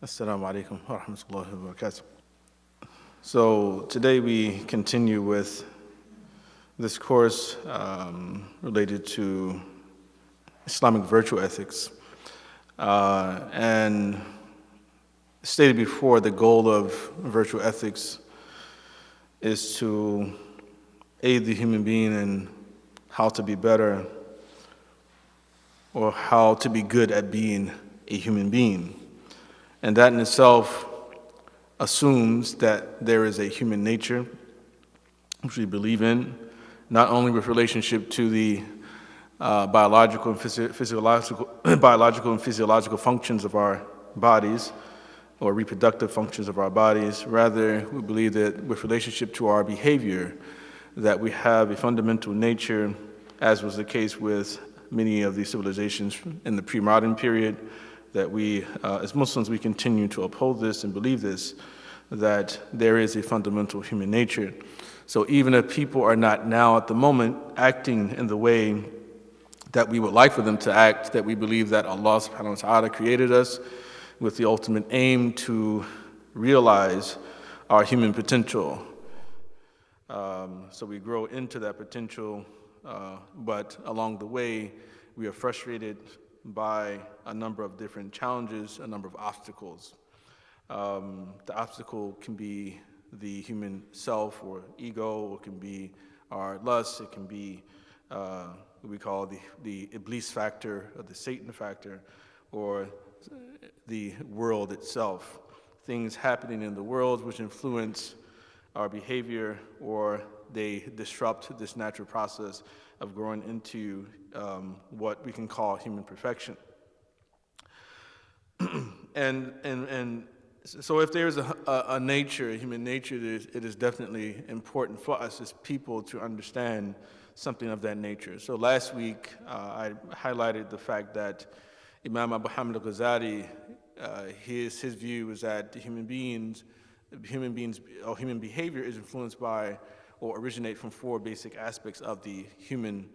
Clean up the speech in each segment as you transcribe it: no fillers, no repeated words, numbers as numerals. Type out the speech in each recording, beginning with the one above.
Asalaamu Alaikum wa rahmatullahi wa barakatuh. So today we continue with this course related to Islamic virtue ethics. And stated before, the goal of virtue ethics is to aid the human being in how to be better or how to be good at being a human being. And that in itself assumes that there is a human nature, which we believe in, not only with relationship to the biological and physiological functions of our bodies, or reproductive functions of our bodies. Rather, we believe that with relationship to our behavior, that we have a fundamental nature, as was the case with many of the civilizations in the pre-modern period, that we, as Muslims, we continue to uphold this and believe this, that there is a fundamental human nature. So even if people are not now at the moment acting in the way that we would like for them to act, that we believe that Allah subhanahu wa ta'ala created us with the ultimate aim to realize our human potential. So we grow into that potential, but along the way, we are frustrated by a number of different challenges, a number of obstacles. The obstacle can be the human self or ego, it can be our lust, it can be what we call the Iblis factor or the Satan factor, or the world itself. Things happening in the world which influence our behavior, or they disrupt this natural process of growing into what we can call human perfection. And so if there's a nature, a human nature, it is definitely important for us as people to understand something of that nature. So last week, I highlighted the fact that Imam Hamid al-Ghazali, his view is that human behavior is influenced by or originate from four basic aspects of the human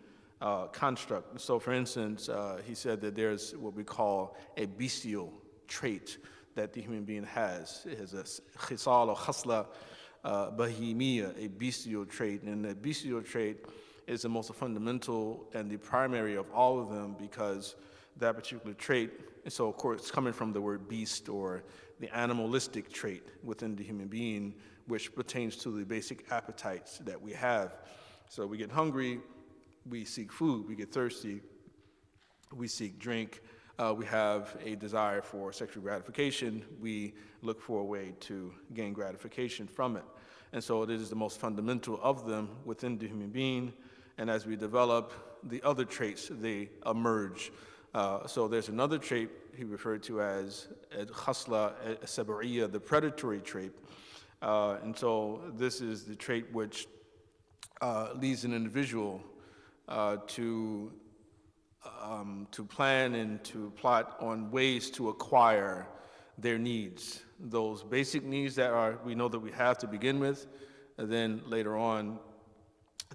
construct. So for instance, he said that there's what we call a bestial trait that the human being has. It has a khisal or khasla bahimiyya, a bestial trait. And the bestial trait is the most fundamental and the primary of all of them, because that particular trait, so of course it's coming from the word beast, or the animalistic trait within the human being, which pertains to the basic appetites that we have. So we get hungry, we seek food. We get thirsty, we seek drink. We have a desire for sexual gratification. We look for a way to gain gratification from it. And so it is the most fundamental of them within the human being. And as we develop the other traits, they emerge. So there's another trait he referred to as khasla sab'iyya, the predatory trait. And so this is the trait which leads an individual to plan and to plot on ways to acquire their needs, those basic needs that we know that we have to begin with, and then later on,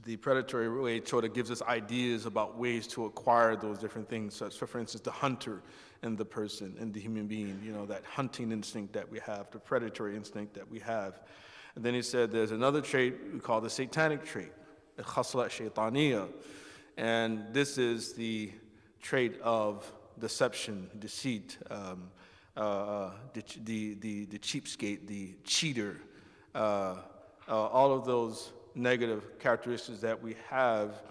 the predatory way sort of gives us ideas about ways to acquire those different things. So for instance, the hunter in the person, in the human being, that hunting instinct that we have, the predatory instinct that we have. And then he said there's another trait we call the satanic trait, the khasla shaytaniyya. And this is the trait of deception, deceit, the cheapskate, the cheater, all of those negative characteristics that we have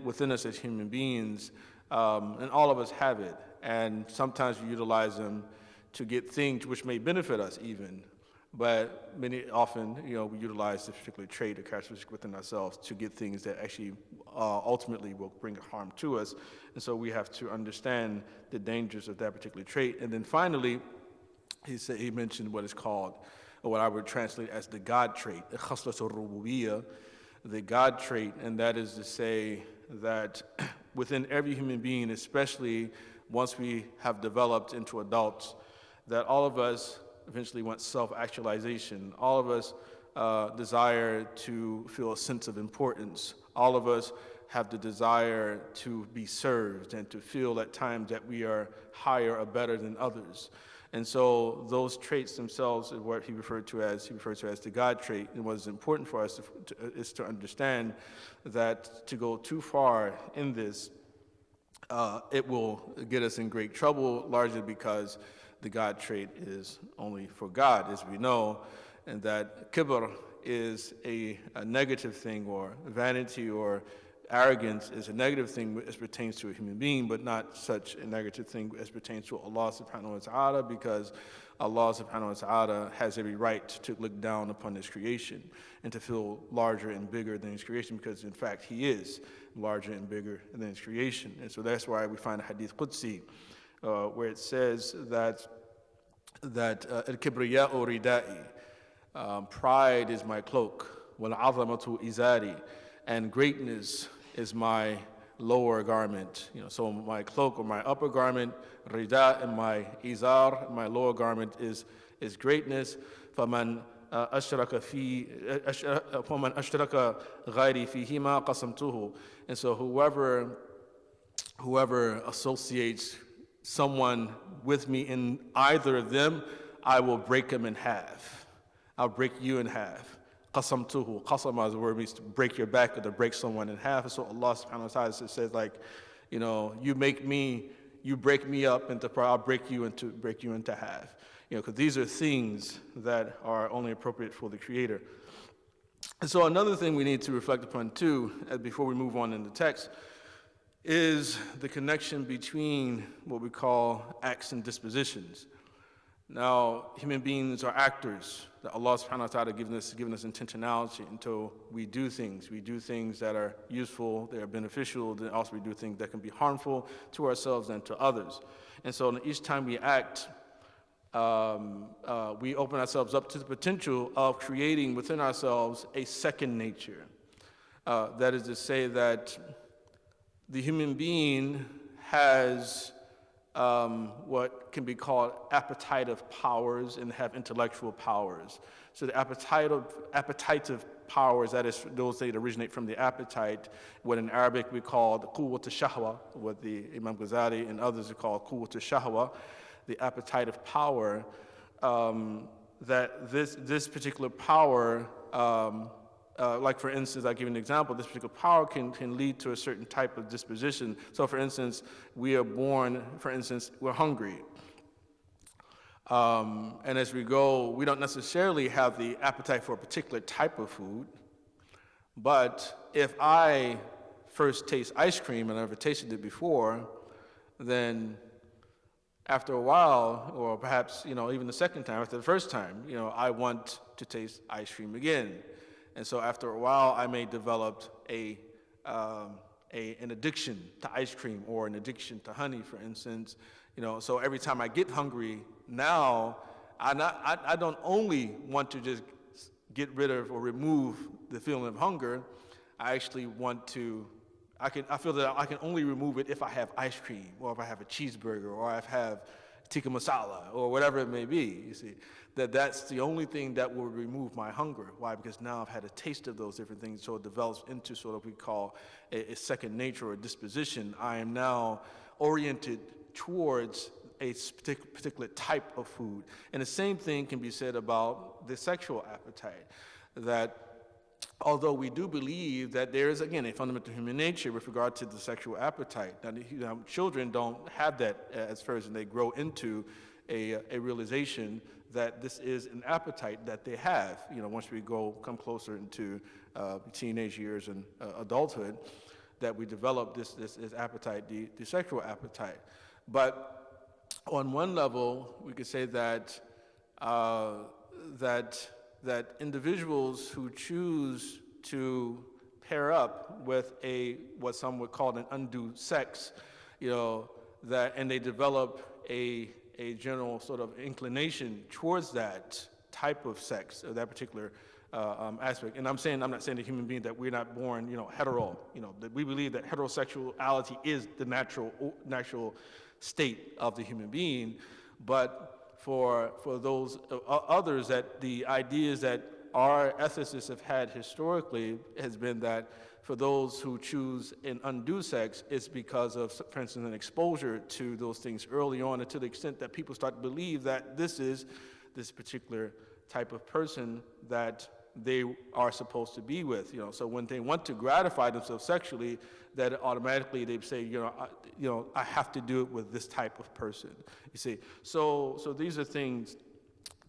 within us as human beings, and all of us have it. And sometimes we utilize them to get things which may benefit us even, but often, we utilize this particular trait or characteristic within ourselves to get things that actually ultimately will bring harm to us. And so we have to understand the dangers of that particular trait. And then finally, he mentioned what is called, or what I would translate as the God trait, the khaslat al-rububiyyah, the God trait, and that is to say that within every human being, especially once we have developed into adults, that all of us eventually want self-actualization. All of us desire to feel a sense of importance. All of us have the desire to be served and to feel at times that we are higher or better than others. And so those traits themselves is what he referred to as the God trait. And what is important for us is to understand that to go too far in this, it will get us in great trouble, largely because the God trait is only for God, as we know, and that kibr is a negative thing, or vanity or arrogance is a negative thing as pertains to a human being, but not such a negative thing as pertains to Allah subhanahu wa ta'ala, because Allah subhanahu wa ta'ala has every right to look down upon his creation and to feel larger and bigger than his creation, because in fact he is larger and bigger than his creation. And so that's why we find a Hadith Qudsi where it says that al-kibriya'u rida'i, pride is my cloak, wal-'azamatu izari, and greatness is my lower garment. So my cloak or my upper garment, rida, and my izar, my lower garment is greatness. فَمَنْ أَشْرَكَ غَيْرِي فِيهِمَا قَسَمْتُهُ. And so whoever associates someone with me in either of them, I will break him in half. I'll break you in half. Qasamtuhu. Qasama is the word means to break your back or to break someone in half. And so Allah subhanahu wa ta'ala says, like, you break me up into part, I'll break you into half. Because these are things that are only appropriate for the Creator. And so another thing we need to reflect upon too, before we move on in the text, is the connection between what we call acts and dispositions. Now, human beings are actors that Allah subhanahu wa ta'ala given us intentionality until we do things. We do things that are useful, that are beneficial, then also we do things that can be harmful to ourselves and to others. And so each time we act, we open ourselves up to the potential of creating within ourselves a second nature. That is to say that the human being has what can be called appetitive powers and have intellectual powers. So the appetitive powers, that is those that originate from the appetite, what in Arabic we call the quwwat al-shahwa, what the Imam Ghazali and others call quwwat al-shahwa, the appetitive power, that this particular power, like for instance, I'll give you an example, this particular power can lead to a certain type of disposition. So for instance, we are born, we're hungry. And as we go, we don't necessarily have the appetite for a particular type of food, but if I first taste ice cream and I've never tasted it before, then after a while, or perhaps even the second time, after the first time, I want to taste ice cream again. And so after a while, I may develop an addiction to ice cream or an addiction to honey, for instance. So every time I get hungry, now I don't only want to just get rid of or remove the feeling of hunger. I actually want to. I feel that I can only remove it if I have ice cream, or if I have a cheeseburger, or I have tikka masala, or whatever it may be. You see, that's the only thing that will remove my hunger. Why? Because now I've had a taste of those different things, so it develops into sort of what we call a second nature or disposition. I am now oriented towards a particular type of food. And the same thing can be said about the sexual appetite, that although we do believe that there is, again, a fundamental human nature with regard to the sexual appetite. Now, children don't have that as first, and they grow into a realization that this is an appetite that they have. Once we come closer into teenage years and adulthood, that we develop this appetite, the sexual appetite. But on one level, we could say that that individuals who choose to pair up with what some would call an undue sex, and they develop a general sort of inclination towards that type of sex, or that particular aspect. And I'm not saying the human being that we're not born, hetero. That we believe that heterosexuality is the natural state of the human being, but for those others, that the ideas that our ethicists have had historically has been that for those who choose an undue sex, it's because of, for instance, an exposure to those things early on, and to the extent that people start to believe that this is this particular type of person that they are supposed to be with. So when they want to gratify themselves sexually, that automatically they say, I have to do it with this type of person. You see, so these are things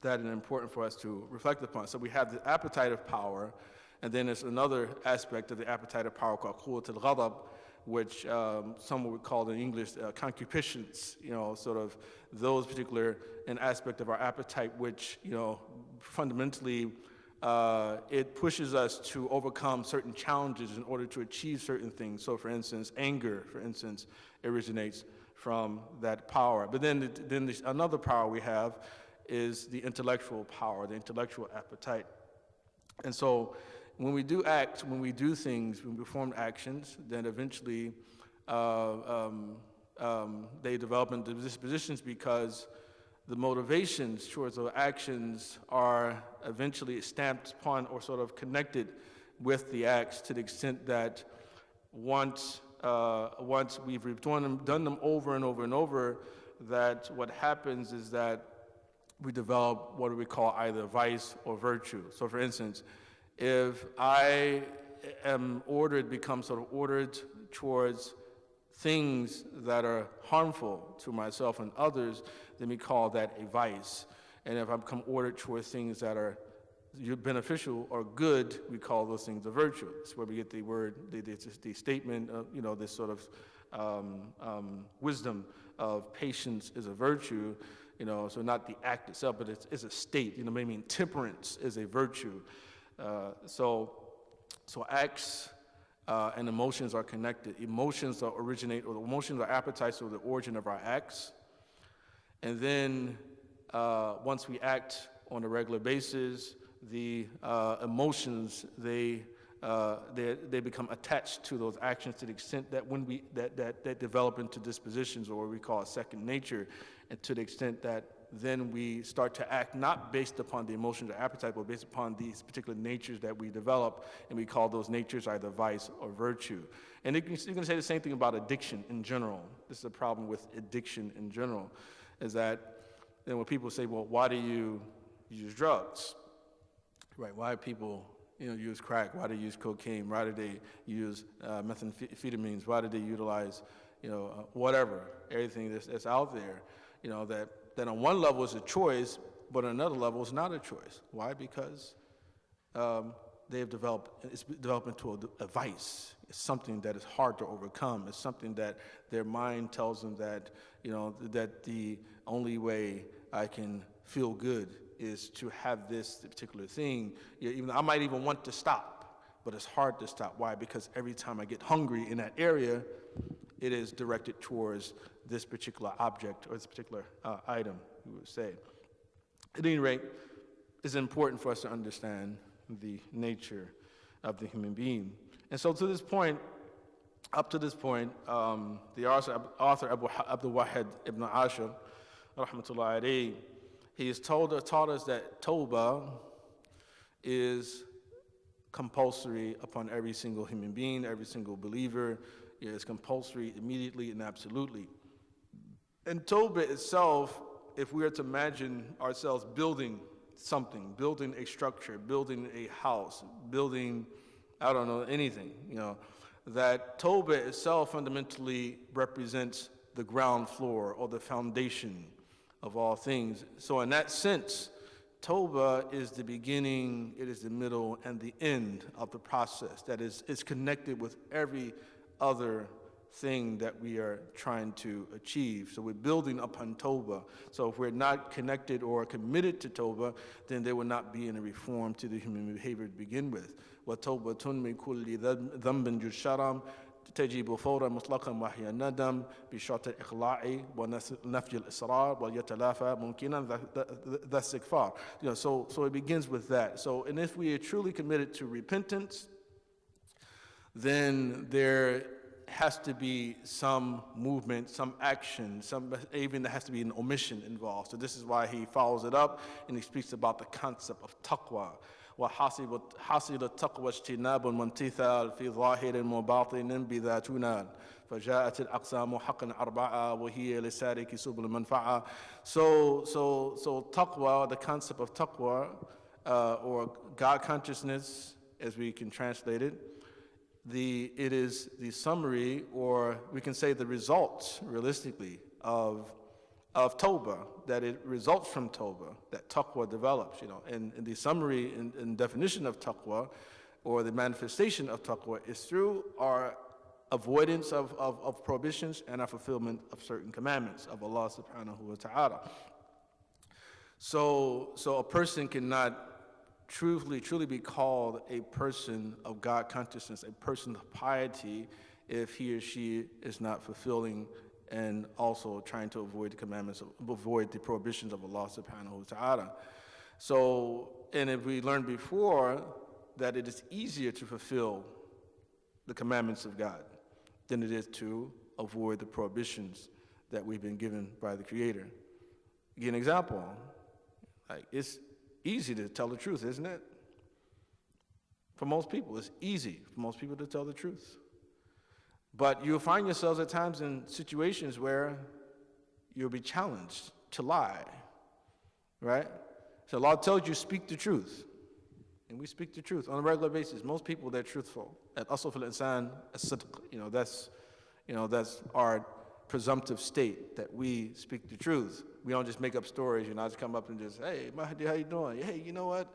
that are important for us to reflect upon. So we have the appetitive power, and then there's another aspect of the appetitive power called quwwat al-ghadab, which some would call in English concupiscence, sort of those particular an aspect of our appetite, which, fundamentally it pushes us to overcome certain challenges in order to achieve certain things. So for instance, anger, originates from that power. But then another power we have is the intellectual power, the intellectual appetite. And so when we do act, when we do things, when we perform actions, then eventually they develop into dispositions, because the motivations towards those actions are eventually stamped upon or sort of connected with the acts, to the extent that once we've done them over and over and over, that what happens is that we develop what we call either vice or virtue. So for instance, if I am become sort of ordered towards things that are harmful to myself and others, then we call that a vice. And if I become ordered towards things that are beneficial or good, we call those things a virtue. That's where we get the word, the statement of, this sort of wisdom of patience is a virtue, so not the act itself, but it's a state, maybe temperance is a virtue. So acts and emotions are connected. Emotions originate, or the emotions or appetites are the origin of our acts. And then once we act on a regular basis, the emotions, they become attached to those actions, to the extent that when that develop into dispositions, or what we call a second nature, and to the extent that then we start to act not based upon the emotions or appetite, but based upon these particular natures that we develop, and we call those natures either vice or virtue. And you can say the same thing about addiction in general. This is a problem with addiction in general, is that when people say, well, why do you use drugs? Right, why do people use crack? Why do they use cocaine? Why do they use methamphetamines? Why do they utilize, whatever, everything that's out there, that on one level is a choice, but on another level is not a choice. Why? Because it's developed into a vice. It's something that is hard to overcome. It's something that their mind tells them that, that the only way I can feel good is to have this particular thing. Even I might even want to stop, but it's hard to stop. Why? Because every time I get hungry in that area, it is directed towards this particular object or this particular item, we would say. At any rate, it's important for us to understand the nature of the human being. And so up to this point, the author Abdul Wahid ibn Ashur, rahmatullahi alayhi, he has taught us that Tawbah is compulsory upon every single human being, every single believer. It is compulsory immediately and absolutely. And Tawbah itself, if we were to imagine ourselves building something, building a structure, building a house, building, I don't know, anything, that Tawbah itself fundamentally represents the ground floor or the foundation of all things. So in that sense, Tawbah is the beginning, it is the middle, and the end of the process. That is, it's connected with every other thing that we are trying to achieve. So we're building upon Tawbah. So if we're not connected or committed to Tawbah, then there will not be any reform to the human behavior to begin with. وَتَوْبَةٌ مِّن كُلِّ ذَنْبٍ جُرْشَرًا تجب فورا مطلقا وهي الندم بشرط الإقلاع ونفي الإصرار ويتلافى ممكنا ذا استغفار. So it begins with that. So, and if we are truly committed to repentance, then there has to be some movement, some action, even there has to be an omission involved. So this is why he follows it up and he speaks about the concept of taqwa. وحاصل التقوى اجتناب وامتثال في ظاهر وباطن بذا تنال فجاءت الأقسام حقا أربعة وهي لسالك سبل المنفعة. So taqwa, the concept of taqwa, or God consciousness, as we can translate it, it is the summary, or we can say the results, realistically, of Tawbah, that it results from Tawbah, that taqwa develops, and the summary and definition of taqwa, or the manifestation of taqwa, is through our avoidance of prohibitions and our fulfillment of certain commandments of Allah subhanahu wa ta'ala. So a person cannot truly be called a person of God consciousness, a person of piety, if he or she is not fulfilling and also trying to avoid the commandments, avoid the prohibitions of Allah subhanahu wa ta'ala. So, and if we learned before that it is easier to fulfill the commandments of God than it is to avoid the prohibitions that we've been given by the Creator. Give an example. Like, it's easy to tell the truth, isn't it? For most people, it's easy for most people to tell the truth. But you'll find yourselves at times in situations where you'll be challenged to lie, right? So Allah tells you, speak the truth. And we speak the truth on a regular basis. Most people, they're truthful. Al-asl fil insan as-sidq, that's our presumptive state, that we speak the truth. We don't just make up stories, I just come up and just, hey, Mahdi, how you doing? Hey, you know what?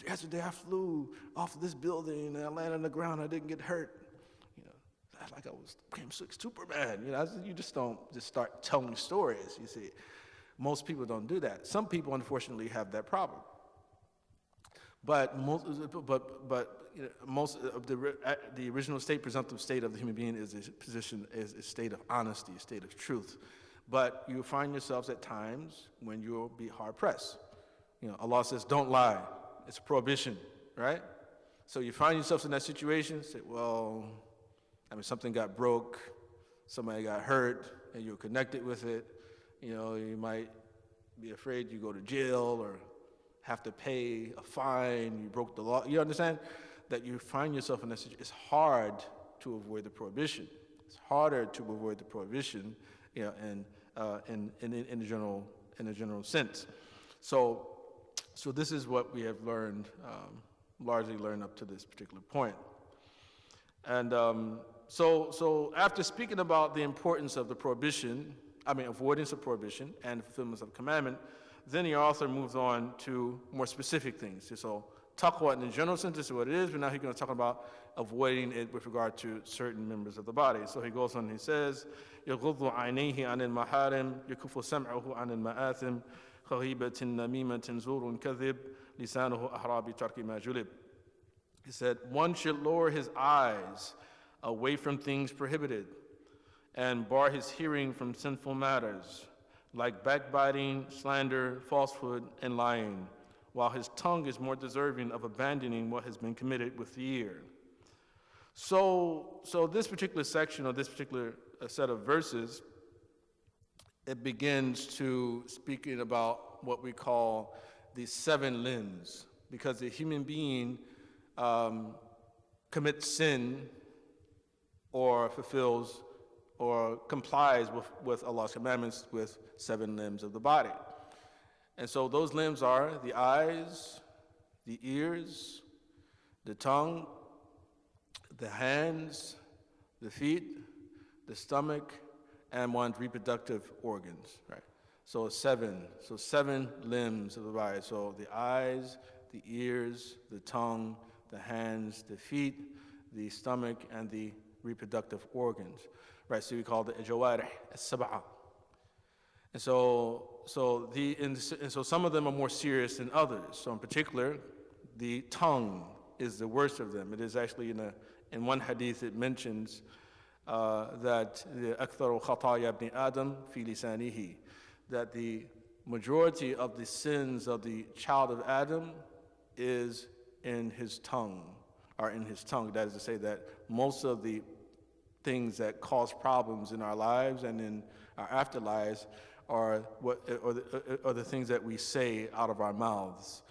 Yesterday I flew off this building and I landed on the ground, I didn't get hurt. Like I became Superman. You just don't just start telling stories, you see. Most people don't do that. Some people, unfortunately, have that problem. But most of the original state, presumptive state of the human being is a state of honesty, a state of truth. But you find yourselves at times when you'll be hard pressed. Allah says, don't lie. It's a prohibition, right? So you find yourselves in that situation, say, well, something got broke, somebody got hurt, and you're connected with it. You might be afraid you go to jail or have to pay a fine, you broke the law. You understand that you find yourself in that situation. It's hard to avoid the prohibition. It's harder to avoid the prohibition, in a general sense. So this is what we have learned, largely learned up to this particular point. And so after speaking about the importance of the avoidance of prohibition and fulfillment of commandment, then the author moves on to more specific things. So taqwa in the general sense is what it is, but now he's going to talk about avoiding it with regard to certain members of the body. So he goes on and he says, يَغُضُّ عَيْنَيْهِ عَنِ الْمَحَارِمِ يَكُفُّ سَمْعَهُ عَنِ الْمَآثِمِ خَغِيبَةٍ نَمِيمَةٍ زُورٌ كَذِبٍ لِسَانُهُ أَحْرَى بِتَرْكِ مَا جُلِبٍ. He said, one should lower his eyes away from things prohibited and bar his hearing from sinful matters, like backbiting, slander, falsehood, and lying, while his tongue is more deserving of abandoning what has been committed with the ear. So this particular section, or this particular set of verses, it begins to speaking about what we call the 7 limbs, because the human being commits sin or fulfills or complies with Allah's commandments with 7 limbs of the body. And so those limbs are the eyes, the ears, the tongue, the hands, the feet, the stomach, and one's reproductive organs, right? So 7 limbs of the body. So the eyes, the ears, the tongue, the hands, the feet, the stomach, and the reproductive organs, right? So we call it al-jawarih, as-sab'a. And so some of them are more serious than others. So in particular, the tongue is the worst of them. It is actually in one hadith it mentions that the أكثر خطايا ابن آدم في لسانه, that the majority of the sins of the child of Adam is in his tongue, are in his tongue. That is to say that most of the things that cause problems in our lives and in our afterlives are the things that we say out of our mouths.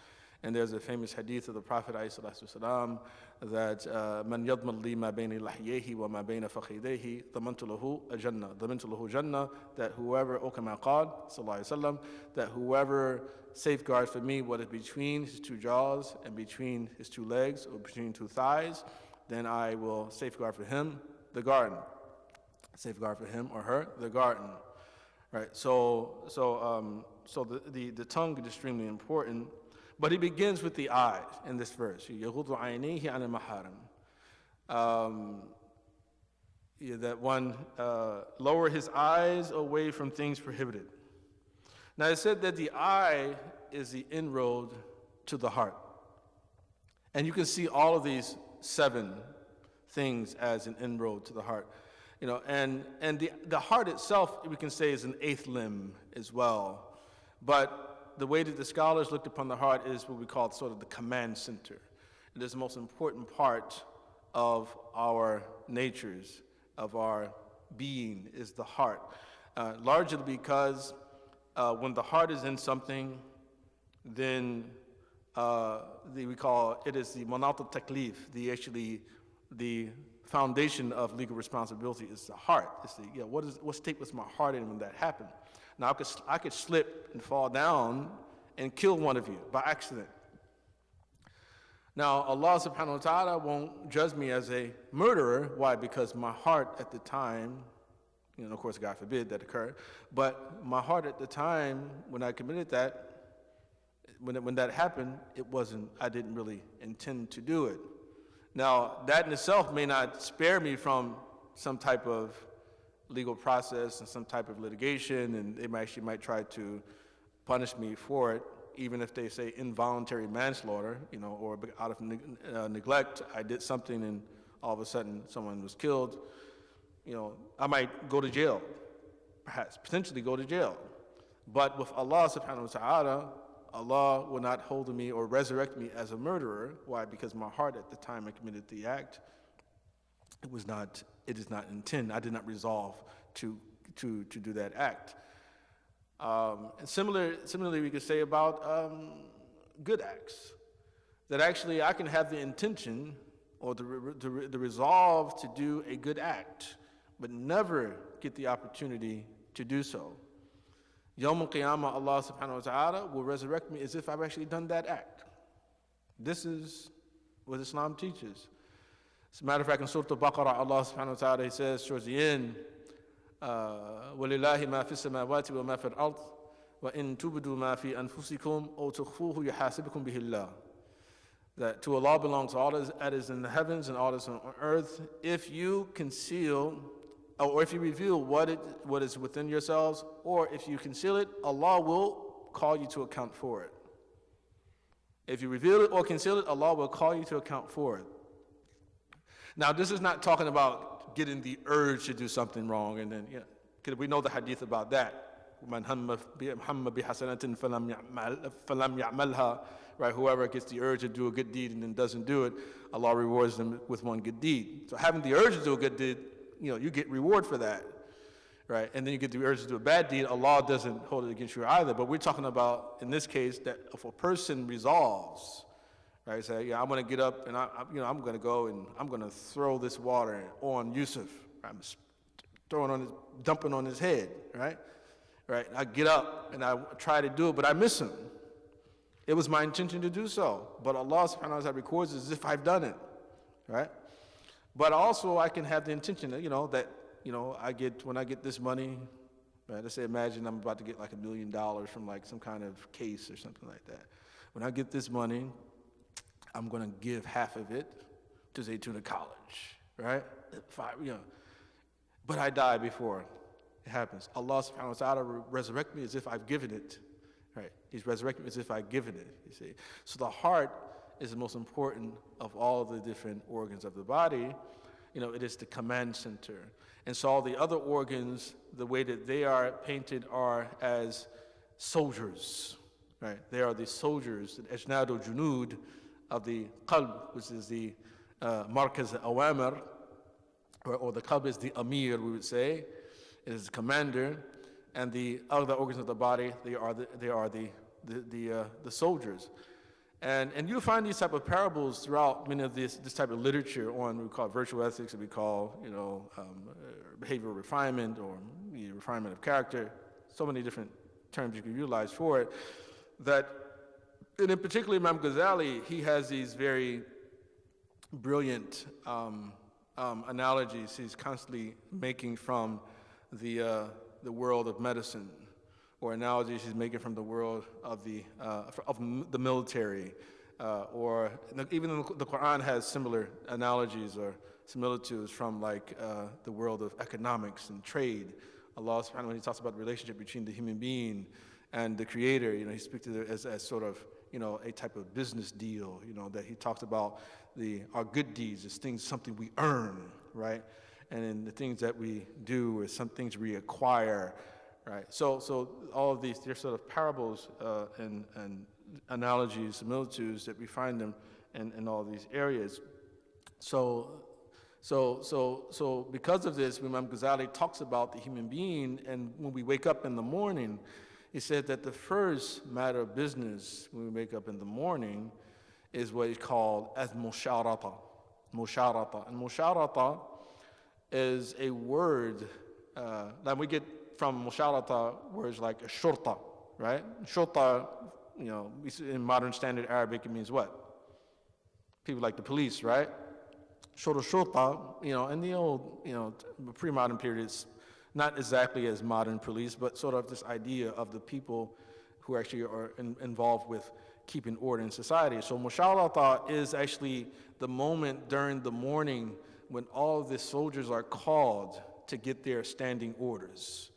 And there's a famous hadith of the Prophet ﷺ that man yadman li ma bayna lahiyhi wa ma bayna fakhidayhi damantu lahu al-jannah, damantu lahu jannah, that whoever, O kama qala sallallahu alaihi wasallam, that whoever safeguards for me what is between his two jaws and between his two legs or between two thighs, then I will safeguard for him the garden. Safeguard for him or her the garden. Right. So the tongue is extremely important. But he begins with the eyes in this verse. يَغُضُّ عَيْنَيْهِ عَنِ الْمَحَارِمِ. That one lower his eyes away from things prohibited. Now it said that the eye is the inroad to the heart. And you can see all of these 7 things as an inroad to the heart. And the heart itself, we can say, is an 8th limb as well. But the way that the scholars looked upon the heart is what we call sort of the command center. It is the most important part of our natures, of our being, is the heart. Largely because when the heart is in something, then we call it is the manat al-taklif, the foundation of legal responsibility is the heart. It's what state was my heart in when that happened? Now, I could slip and fall down and kill one of you by accident. Now, Allah subhanahu wa ta'ala won't judge me as a murderer. Why? Because my heart at the time, of course, God forbid that occurred, but my heart at the time when I committed that, when that happened, I didn't really intend to do it. Now, that in itself may not spare me from some type of legal process and some type of litigation, and they might try to punish me for it, even if they say involuntary manslaughter, or out of neglect, I did something and all of a sudden someone was killed. I might go to jail, perhaps, potentially go to jail. But with Allah subhanahu wa ta'ala, Allah will not hold me or resurrect me as a murderer. Why? Because my heart at the time I committed the act, it is not intent. I did not resolve to do that act. And similarly, we could say about good acts, that actually I can have the intention or the resolve to do a good act, but never get the opportunity to do so. Yawm al-Qiyamah, Allah subhanahu wa ta'ala will resurrect me as if I've actually done that act. This is what Islam teaches. As a matter of fact, in Surah Al-Baqarah, Allah subhanahu wa ta'ala, He says towards the end, وَلِلَّهِ مَا فِي السَّمَاوَاتِ وَمَا فِي الْأَرْضِ وَإِن تُبْدُوا مَا فِي أَنفُسِكُمْ أَوْ تُخْفُوهُ يُحَاسِبْكُم بِهِ اللَّهُ. That to Allah belongs all that is in the heavens and all that is on earth. If you conceal, or if you reveal what is within yourselves, or if you conceal it, Allah will call you to account for it. If you reveal it or conceal it, Allah will call you to account for it. Now, this is not talking about getting the urge to do something wrong, and then, because we know the hadith about that. مَنْ هَمَّ بِحَسَنَةٍ فَلَمْ يَعْمَلْهَا. Right? Whoever gets the urge to do a good deed and then doesn't do it, Allah rewards them with one good deed. So having the urge to do a good deed, you get reward for that, right? And then you get the urge to do a bad deed, Allah doesn't hold it against you either. But we're talking about, in this case, that if a person resolves, right, say, I'm going to get up and I'm going to go and I'm going to throw this water on Yusuf. I'm dumping on his head, right? Right? I get up and I try to do it, but I miss him. It was my intention to do so, but Allah subhanahu wa ta'ala records it as if I've done it, right? But also I can have the intention that, when I get this money, right, let's say imagine I'm about to get like $1 million from like some kind of case or something like that. When I get this money, I'm going to give half of it to Zaytuna College, right? But I die before it happens. Allah subhanahu wa ta'ala resurrect me as if I've given it. Right, He's resurrected me as if I've given it, you see. So the heart is the most important of all the different organs of the body. It is the command center. And so all the other organs, the way that they are painted are as soldiers, right? They are the soldiers, the ajnad or junud of the qalb, which is the markaz awamir, or the qalb is the amir, we would say. It is the commander. And the other organs of the body, they are the soldiers. And you'll find these type of parables throughout many of this type of literature on we call virtual ethics, and we call behavioral refinement or refinement of character. So many different terms you can utilize for it. And in particular, Imam Ghazali, he has these very brilliant analogies he's constantly making from the world of medicine, or analogies he's making from the world of the military, or even the Quran has similar analogies or similitudes from the world of economics and trade. Allah subhanahu wa ta'ala, when he talks about the relationship between the human being and the Creator, he speaks to it as sort of a type of business deal, that he talks about our good deeds as something we earn, right? And then the things that we do is some things we acquire, right? So all of these, they're sort of parables and analogies, similitudes that we find them in all these areas. So because of this, Imam Ghazali talks about the human being, and when we wake up in the morning, he said that the first matter of business when we wake up in the morning is what is called as musharata. Musharata. And musharata is a word that we get from musharata words like shurta, right? Shurta, in modern standard Arabic, it means what? People like the police, right? Shurta, in the old, pre-modern periods, not exactly as modern police, but sort of this idea of the people who actually are involved with keeping order in society. So musharata is actually the moment during the morning when all of the soldiers are called to get their standing orders,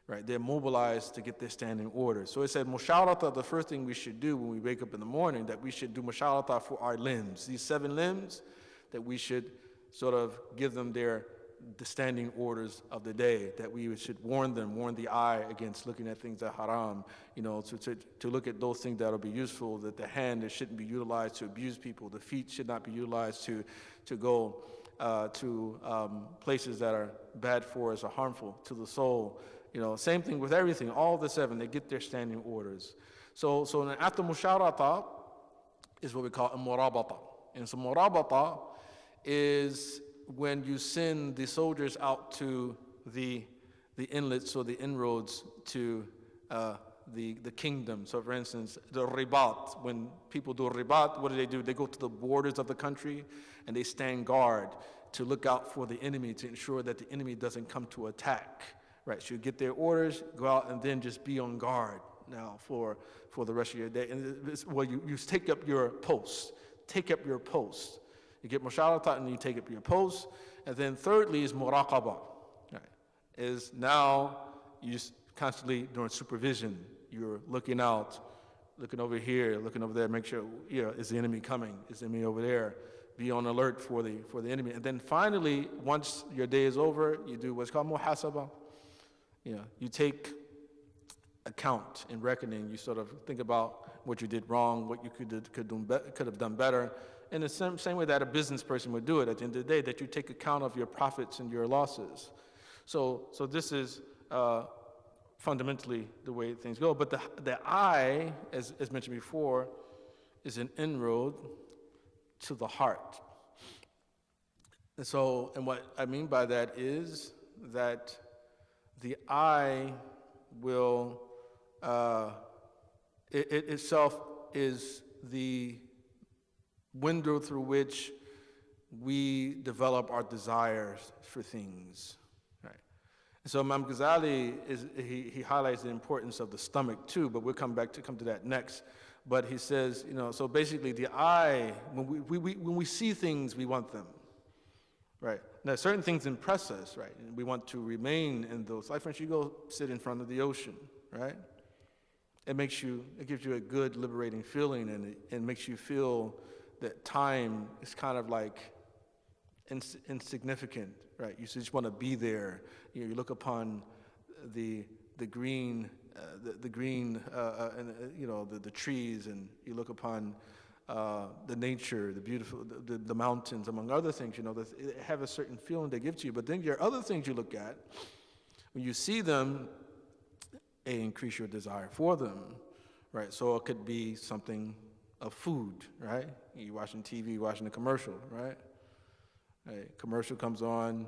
right? They're mobilized to get their standing orders. So it said musharata, the first thing we should do when we wake up in the morning, that we should do musharata for our limbs. These 7 limbs, that we should sort of give them the standing orders of the day, that we should warn the eye against looking at things that haram, to look at those things that will be useful, that the hand that shouldn't be utilized to abuse people, the feet should not be utilized to go to places that are bad for us or harmful to the soul. Same thing with everything, all the 7, they get their standing orders. So after musharata is what we call a murabata. And so murabata is when you send the soldiers out to the inlets or the inroads to the kingdom. So for instance, the ribat, when people do ribat, what do? They go to the borders of the country and they stand guard to look out for the enemy, to ensure that the enemy doesn't come to attack, right? So you get their orders, go out and then just be on guard now for the rest of your day. And you take up your post. You get musharata and you take up your post. And then thirdly is muraqaba, right? Is now you constantly doing supervision. You're looking out, looking over here, looking over there, make sure, is the enemy coming? Is the enemy over there? Be on alert for the enemy. And then finally, once your day is over, you do what's called muhasaba. You take account and reckoning. You sort of think about what you did wrong, what you could have done better. In the same way that a business person would do it at the end of the day, that you take account of your profits and your losses. So this is fundamentally the way things go. But the eye, as mentioned before, is an inroad to the heart. And what I mean by that is that the eye will, it itself is the window through which we develop our desires for things, right? And so Imam Ghazali he highlights the importance of the stomach too, but we'll come to that next. But he says, so basically the eye, when we see things, we want them, right? Now certain things impress us, right? And we want to remain in those. Like for instance, you go sit in front of the ocean, right? It gives you a good liberating feeling, and it makes you feel that time is kind of like insignificant, right? You just want to be there. You look upon the green, the trees, and you look upon the nature, the beautiful, the mountains, among other things. They have a certain feeling they give to you. But then there are other things you look at. When you see them, they increase your desire for them, right? So it could be something food, right? You're watching TV, watching a commercial, right? Right? Commercial comes on,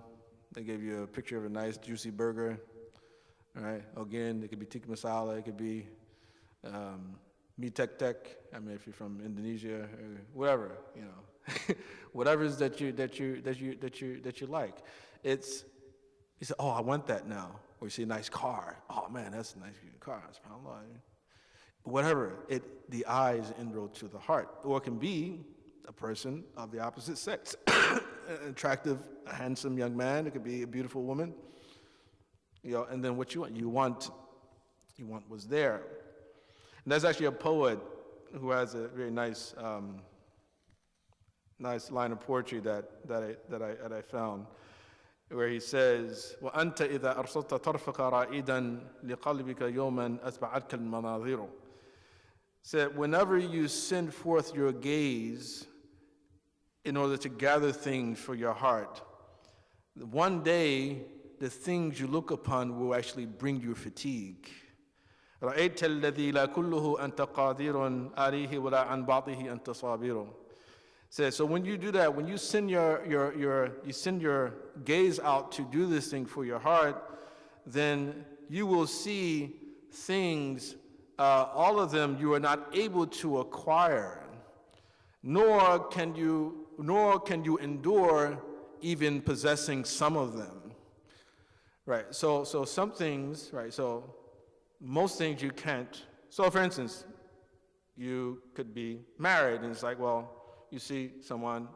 they give you a picture of a nice juicy burger, right? Again, it could be tikka masala, it could be mie tek tek. I mean, if you're from Indonesia or whatever, you know, whatever it is that you like. It's you say, oh, I want that now. Or you see a nice car. Oh man, that's a nice car. SubhanAllah. Whatever, the eye is inroad to the heart. Or it can be a person of the opposite sex. An attractive, a handsome young man. It could be a beautiful woman. You know, and then what you want was there. And there's actually a poet who has a very nice line of poetry that I found, where he says, وَأَنْتَ إِذَا أَرْسَلْتَ طَرْفَكَ رَائِدًا لِقَلْبِكَ يَوْمًا أَتْبَعَتْكَ الْمَنَاظِرُ. Said, whenever you send forth your gaze in order to gather things for your heart, one day the things you look upon will actually bring you fatigue. رَأَيْتَ الَّذِي لَا كُلُّهُ أَنْتَ قَادِرٌ عَلَيْهِ وَلَا عَنْ بَعْضِهِ أَنْتَ صَابِرٌ. So when you do that, when you send your gaze out to do this thing for your heart, then you will see things, all of them you are not able to acquire, nor can you endure even possessing some of them. Right. So some things, right. So most things you can't. So for instance, you could be married, and it's like, well, you see someone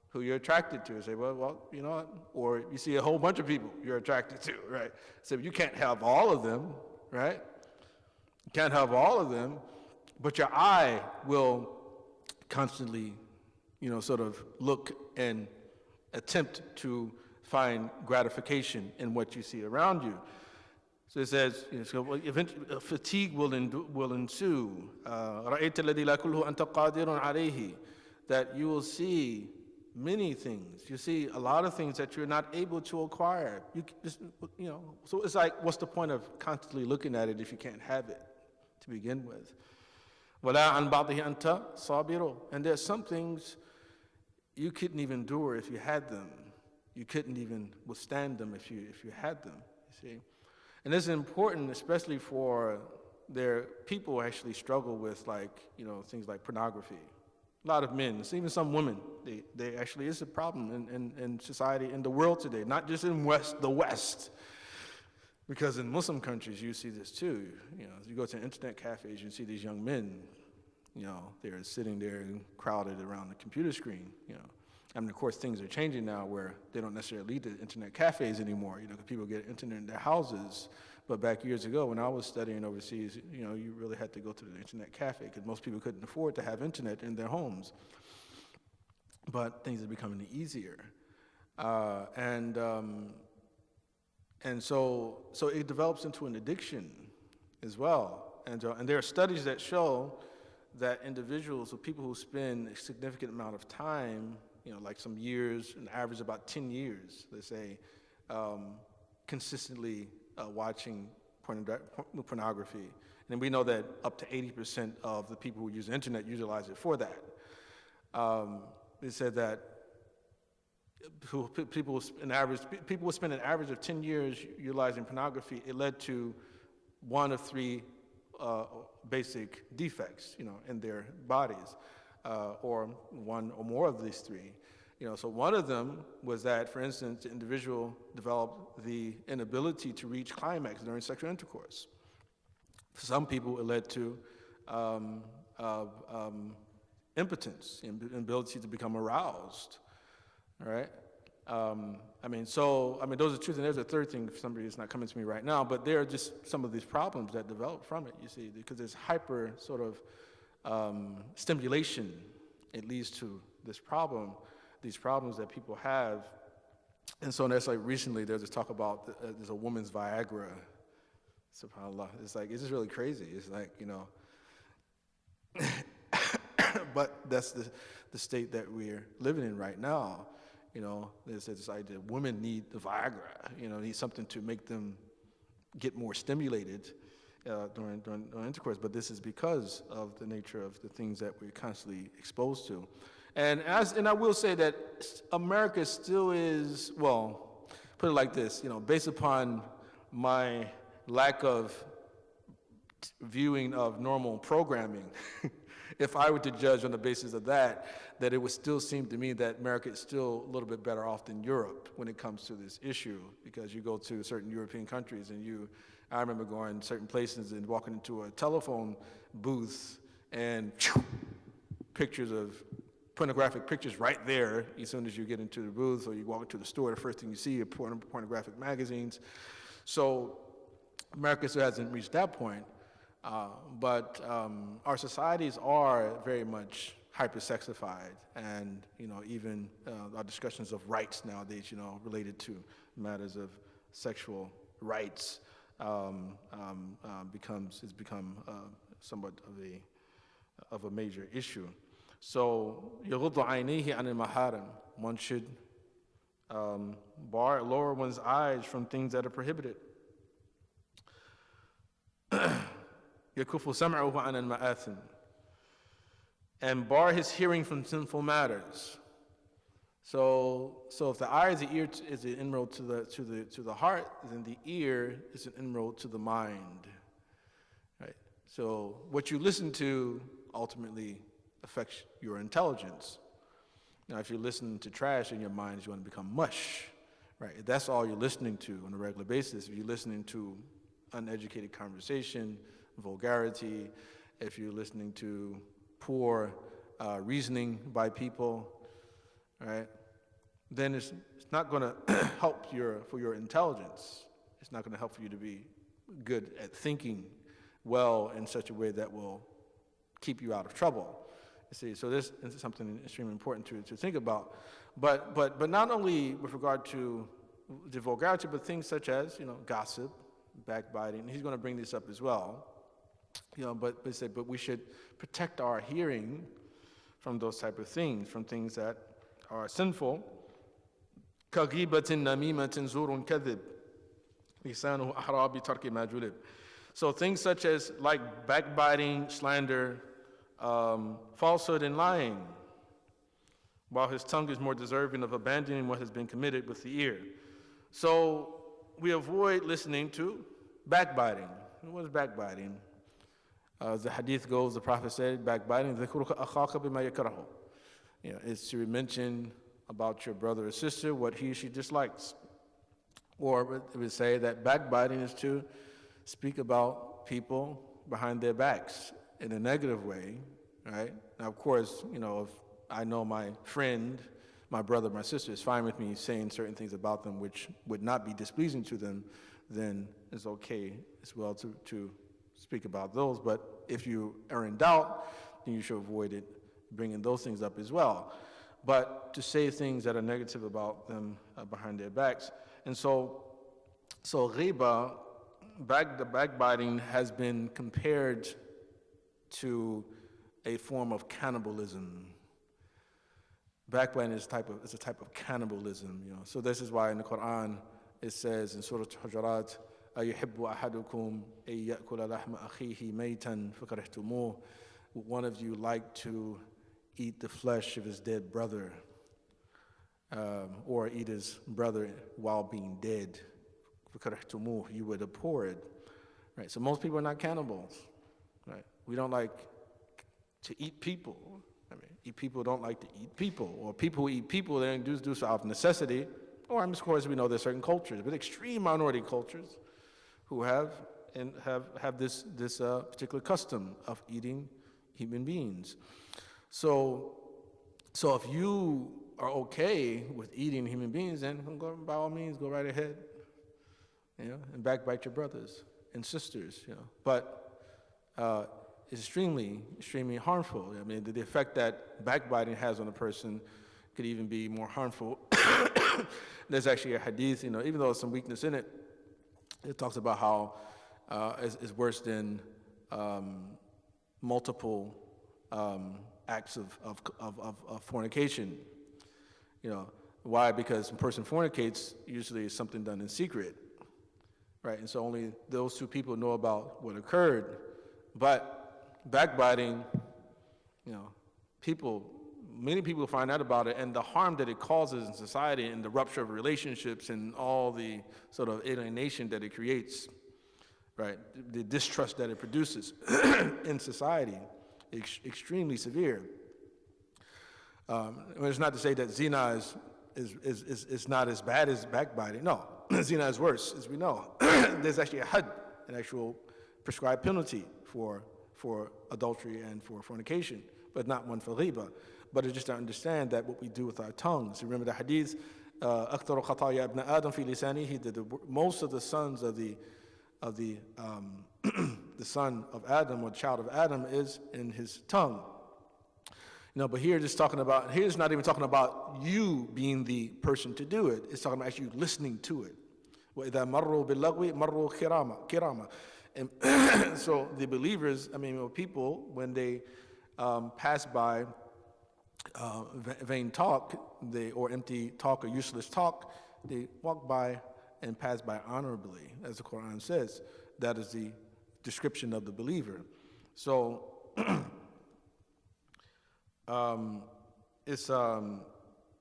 who you're attracted to, and say, well, you know what? Or you see a whole bunch of people you're attracted to, right? So you can't have all of them, right? You can't have all of them, but your eye will constantly, you know, sort of look and attempt to find gratification in what you see around you. So it says, you know, so fatigue will ensue. رَأَيْتَ الَّذِي لَا كُلُّهُ أَنْتَ قَادِرٌ عَلَيْهِ. That you will see many things. You see a lot of things that you're not able to acquire. You just, you know, so it's like, what's the point of constantly looking at it if you can't have it to begin with? وَلَا عَنْ بَعْضِهِ أَنْتَ صَابِرٌ. And there's some things you couldn't even endure if you had them. You couldn't even withstand them if you had them, you see. And this is important, especially for people who actually struggle with, like, you know, things like pornography. A lot of men, even some women, they actually is a problem in society, in the world today, not just in the West. Because in Muslim countries, you see this too. You know, you go to internet cafes, you see these young men, you know, they're sitting there crowded around the computer screen, you know. I mean, of course, things are changing now where they don't necessarily lead to internet cafes anymore, you know, because people get internet in their houses. But back years ago, when I was studying overseas, you know, you really had to go to the internet cafe because most people couldn't afford to have internet in their homes. But things are becoming easier. And so it develops into an addiction as well. And there are studies that show that individuals or people who spend a significant amount of time, you know, like some years, an average about 10 years, let's say, consistently watching pornography. And we know that up to 80% of the people who use the internet utilize it for that. They said that people would spend an average of 10 years utilizing pornography. It led to one of three basic defects, you know, in their bodies, or one or more of these three. You know, so one of them was that, for instance, the individual developed the inability to reach climax during sexual intercourse. For some people, it led to impotence, inability to become aroused. All right. Those are two things. There's a third thing. For somebody that's not coming to me right now, but there are just some of these problems that develop from it. You see, because there's hyper sort of stimulation. It leads to this problem. These problems that people have. And so that's like recently there's this talk about there's a woman's Viagra. SubhanAllah. It's like, it's just really crazy. It's like, you know, but that's the state that we're living in right now. You know, there's this idea women need the Viagra, you know, need something to make them get more stimulated, during intercourse, but this is because of the nature of the things that we're constantly exposed to. And I will say that America still is, well, put it like this, based upon my lack of viewing of normal programming, if I were to judge on the basis of that it would still seem to me that America is still a little bit better off than Europe when it comes to this issue, because you go to certain European countries and I remember going certain places and walking into a telephone booth and pictures of pornographic pictures right there as soon as you get into the booth, or you walk into the store, the first thing you see are pornographic magazines. So America still hasn't reached that point, but our societies are very much hypersexified, and even our discussions of rights nowadays, related to matters of sexual rights, has become somewhat of a major issue. So يغض عينيه عن المحارم, one should lower one's eyes from things that are prohibited. يكف سمعه عن المآثم, and bar his hearing from sinful matters. So if the eye is the ear is an inroad to the heart, then the ear is an inroad to the mind, right? So what you listen to ultimately affects your intelligence. Now, if you're listening to trash in your mind, you want to become mush, right? If that's all you're listening to on a regular basis, if you're listening to uneducated conversation, vulgarity, if you're listening to poor reasoning by people, right, then it's not going to help for your intelligence. It's not going to help for you to be good at thinking well in such a way that will keep you out of trouble. You see, so this is something extremely important to think about. But not only with regard to the vulgarity, but things such as gossip, backbiting. He's going to bring this up as well. But we should protect our hearing from those type of things, from things that are sinful. كَغِيبَةٍ نَمِيمَةٍ زُورٌ كَذِبٍ لِسَانُهُ أَحْرَى بِتَرْكِ مَا جُلِبَ. So things such as like backbiting, slander, falsehood and lying, while his tongue is more deserving of abandoning what has been committed with the ear. So we avoid listening to backbiting. What is backbiting? As the hadith goes, the Prophet said, backbiting, is to mention about your brother or sister what he or she dislikes. Or it would say that backbiting is to speak about people behind their backs in a negative way, right? Now, of course, if I know my friend, my brother, my sister is fine with me saying certain things about them which would not be displeasing to them, then it's okay as well to speak about those. But if you are in doubt, then you should avoid it, bringing those things up as well. But to say things that are negative about them behind their backs. And so ghiba, the backbiting, has been compared to a form of cannibalism. Backbiting is a type of cannibalism, So this is why in the Quran it says in Surah Al-Hujurat, أَيُحِبُّ أَحَدُكُمْ أَن يَأْكُلَ لَحْمَ أَخِيهِ مَيْتًا فَكَرِهْتُمُوهُ. Would one of you like to eat the flesh of his dead brother, or eat his brother while being dead? فَكَرِهْتُمُوهُ. You would abhor it, right? So most people are not cannibals, right? We don't like to eat people. People don't like to eat people, or people who eat people, they do so out of necessity. Or, of course, we know there's certain cultures, but extreme minority cultures who have this particular custom of eating human beings. So if you are okay with eating human beings, then by all means, go right ahead, and backbite your brothers and sisters, But is extremely, extremely harmful. The effect that backbiting has on a person could even be more harmful. There's actually a hadith, even though there's some weakness in it, it talks about how it's worse than multiple acts of fornication. Why? Because when a person fornicates, usually it's something done in secret, right? And so only those two people know about what occurred. But backbiting, many people find out about it, and the harm that it causes in society and the rupture of relationships and all the sort of alienation that it creates, right? The distrust that it produces in society is extremely severe. It's not to say that zina is not as bad as backbiting. No, zina is worse, as we know. There's actually a had, an actual prescribed penalty for adultery and for fornication, but not one for ghiba. But it's just to understand that what we do with our tongues. Remember the hadith, أكثر خطايا ابن آدم في لسانه, most of the sons of the the son of Adam or child of Adam is in his tongue. But here he's not even talking about you being the person to do it. It's talking about actually listening to it. وَإِذَا مَرُّوا بِاللَّغْوِ مَرُّوا كِرَامًا. And so the believers, people, when they pass by vain talk, or empty talk or useless talk, they walk by and pass by honorably, as the Quran says. That is the description of the believer. So it's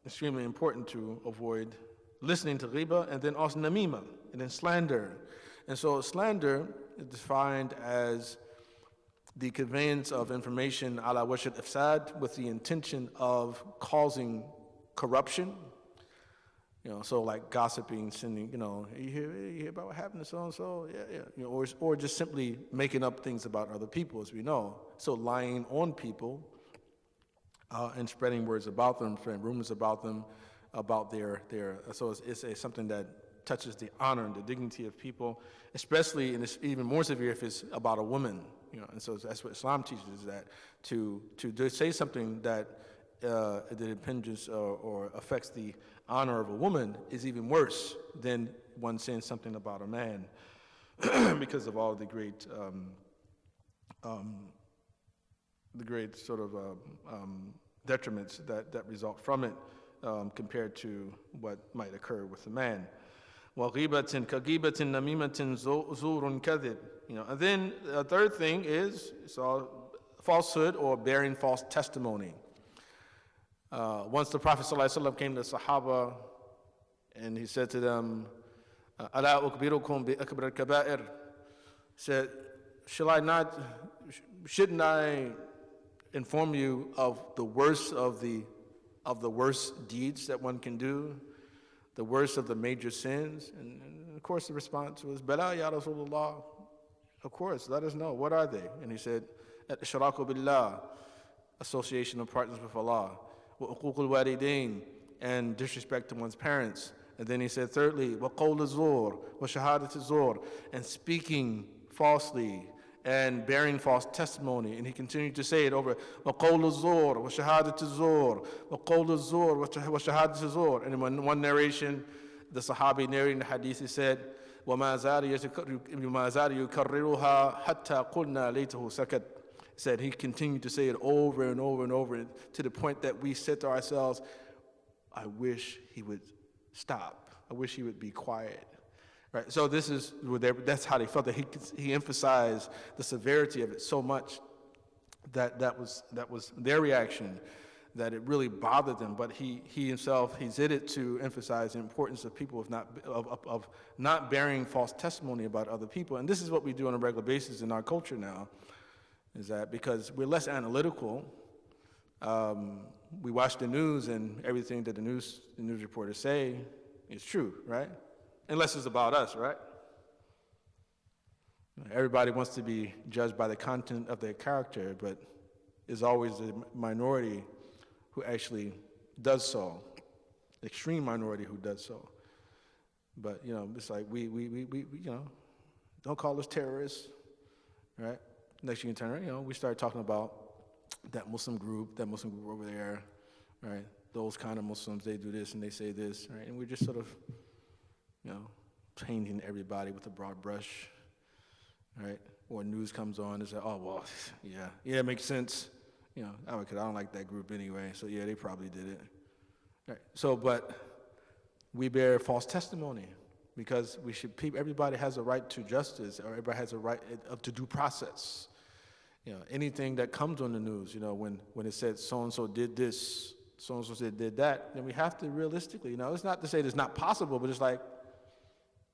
extremely important to avoid listening to ghiba, and then also namima, and then slander. And so slander is defined as the conveyance of information ala wajh al-ifsad, with the intention of causing corruption. So like gossiping, sending, you hear about what happened to so-and-so? Yeah. Or just simply making up things about other people, as we know. So lying on people and spreading words about them, spreading rumors about them, about their so it's something that touches the honor and the dignity of people, especially, and it's even more severe if it's about a woman. And so that's what Islam teaches, is that to say something that impinges or affects the honor of a woman is even worse than one saying something about a man, because of all the great sort of detriments that result from it, compared to what might occur with a man. وَغِيبَةٍ كَغِيبَةٍ نَمِيمَةٍ زُورٌ كَذِبٌ. And then the third thing is falsehood or bearing false testimony. Once the Prophet ﷺ came to the Sahaba and he said to them, أَلَا أُخْبِرُكُمْ بِأَكْبَرِ الْكَبَائِرِ, said, shouldn't I inform you of the worst of the worst deeds that one can do, the worst of the major sins? And of course the response was, Bala ya Rasulullah, of course, let us know, what are they? And he said, Al-Ishraku billah, association of partners with Allah, wa uququl walidain, and disrespect to one's parents. And then he said, thirdly, wa qawl az-zur, wa shahadat az-zur, and speaking falsely and bearing false testimony. And he continued to say it over, وَقَوْلُ الزُّورِ وَشَهَادَةُ الزُّورِ وَقَوْلُ الزُّورِ وَشَهَادَةُ الزُّورِ. And in one narration, the Sahabi narrating the hadith, he said, وَمَا زَالَ يُكَرِّرُهَا حَتَّى قُلْنَا لَيْتَهُ سَكَتْ. Said he continued to say it over and over and over, to the point that we said to ourselves, I wish he would stop. I wish he would be quiet. Right, so that's how they felt, that he emphasized the severity of it so much that was their reaction, that it really bothered them. But he himself, he did it to emphasize the importance of people of not bearing false testimony about other people. And this is what we do on a regular basis in our culture now, is that because we're less analytical, we watch the news and everything that the news reporters say is true, right? Unless it's about us, right? Everybody wants to be judged by the content of their character, but it's always the minority who actually does so, the extreme minority who does so. But, it's like we don't call us terrorists, right? Next thing you turn around, we start talking about that Muslim group over there, right? Those kind of Muslims, they do this and they say this, right? And we're just sort of painting everybody with a broad brush, right? Or news comes on and says, oh, well, yeah, it makes sense. Because I don't like that group anyway, so yeah, they probably did it. Right. So, but we bear false testimony. because everybody has a right to justice, or everybody has a right to due process. Anything that comes on the news, when it said so-and-so did this, so-and-so did that, then we have to realistically, it's not to say it's not possible, but it's like,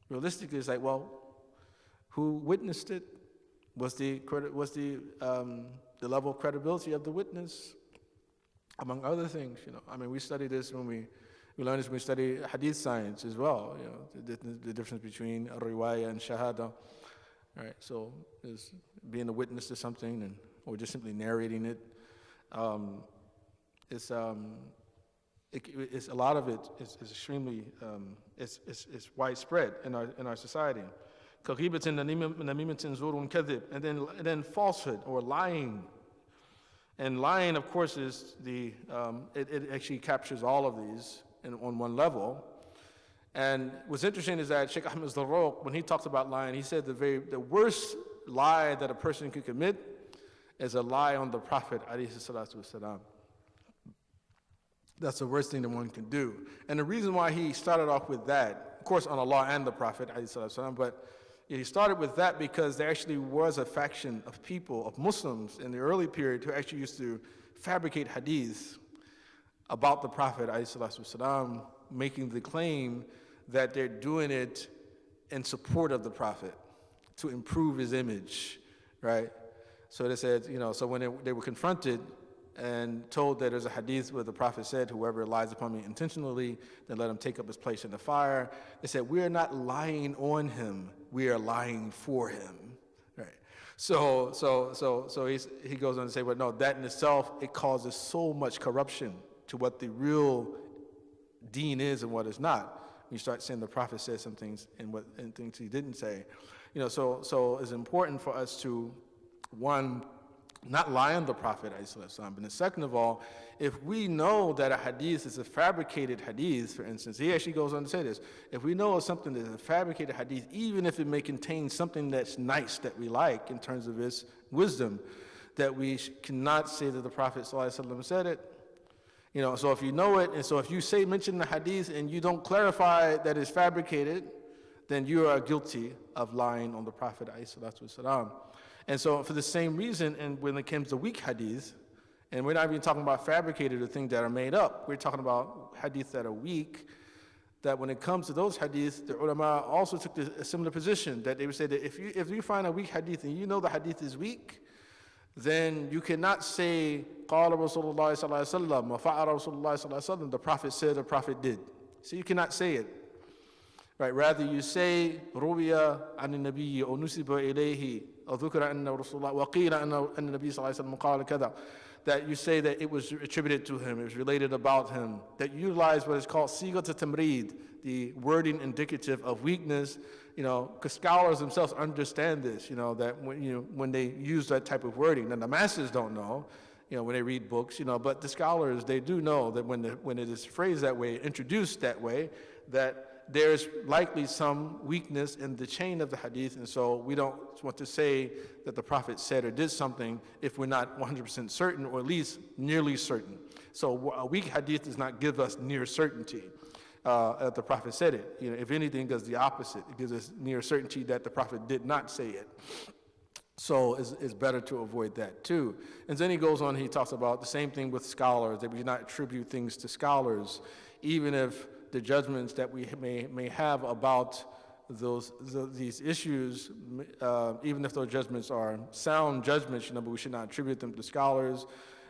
realistically, it's like, well, who witnessed it? What's the level of credibility of the witness? Among other things, we study this when we learn this when we study Hadith science as well, the difference between riwayah and shahada. Right, so is being a witness to something or just simply narrating it. It's a lot of it is extremely it's widespread in our society. And then falsehood or lying. And lying, of course, is it actually captures all of these on one level. And what's interesting is that Sheikh Ahmed Zarruq, when he talks about lying, he said the worst lie that a person could commit is a lie on the Prophet ﷺ. That's the worst thing that one can do. And the reason why he started off with that, of course on Allah and the Prophet ﷺ, but he started with that because there actually was a faction of people, of Muslims in the early period who actually used to fabricate hadith about the Prophet ﷺ, making the claim that they're doing it in support of the Prophet to improve his image, right? So they said, so when they were confronted and told that there's a hadith where the Prophet said, whoever lies upon me intentionally, then let him take up his place in the fire. They said, we are not lying on him, we are lying for him, right? So he goes on to say, well, no, that in itself, it causes so much corruption to what the real deen is and what is not. You start saying the Prophet said some things and things he didn't say. So it's important for us to, one, not lie on the Prophet, but then second of all, if we know that a hadith is a fabricated hadith, for instance, he actually goes on to say this, if we know something that is a fabricated hadith, even if it may contain something that's nice that we like in terms of its wisdom, that we cannot say that the Prophet ﷺ said it. So if you know it, and so if you mention the hadith and you don't clarify that it's fabricated, then you are guilty of lying on the Prophet ﷺ. And so for the same reason, and when it comes to weak hadith, and we're not even talking about fabricated or things that are made up, we're talking about hadith that are weak, that when it comes to those hadiths, the ulama also took a similar position, that they would say that if you find a weak hadith and you know the hadith is weak, then you cannot say, قال رسول الله صلى الله عليه وسلم وفعل رسول الله صلى الله عليه وسلم, the Prophet said, the Prophet did. So you cannot say it. Right? Rather you say, روي عن النبي أو نسب إليه أو ذكر أن رسول الله وقيل أن النبي صلى الله عليه وسلم قال كذا. That you say that it was attributed to him, it was related about him. That you utilize what is called sigat tamrid, the wording indicative of weakness. Because scholars themselves understand this. That when they use that type of wording, and the masses don't know. When they read books. But the scholars, they do know that when it is phrased that way, introduced that way, that there's likely some weakness in the chain of the hadith, and so we don't want to say that the Prophet said or did something if we're not 100% certain, or at least nearly certain. So a weak hadith does not give us near certainty that the Prophet said it. If anything, it does the opposite. It gives us near certainty that the Prophet did not say it. So it's better to avoid that too. And then he goes on, he talks about the same thing with scholars, that we do not attribute things to scholars, even if the judgments that we may have about these issues, even if those judgments are sound judgments, but we should not attribute them to scholars.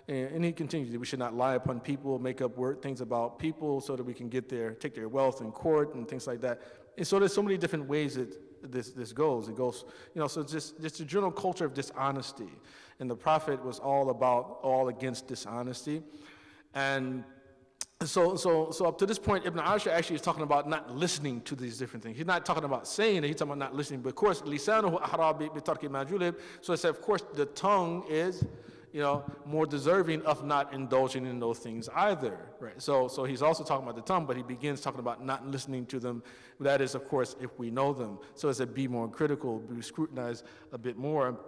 And he continues, we should not lie upon people, make up things about people so that we can take their wealth in court and things like that. And so there's so many different ways that this goes. It goes, so just a general culture of dishonesty. And the Prophet was all against dishonesty. And so up to this point, Ibn Ashur actually is talking about not listening to these different things. He's not talking about saying it, he's talking about not listening. But of course, lisanuhu ahra bi tarki ma julib. So I said, of course, the tongue is, more deserving of not indulging in those things either, right? So he's also talking about the tongue, but he begins talking about not listening to them. That is, of course, if we know them. So as to be more critical, be scrutinized a bit more.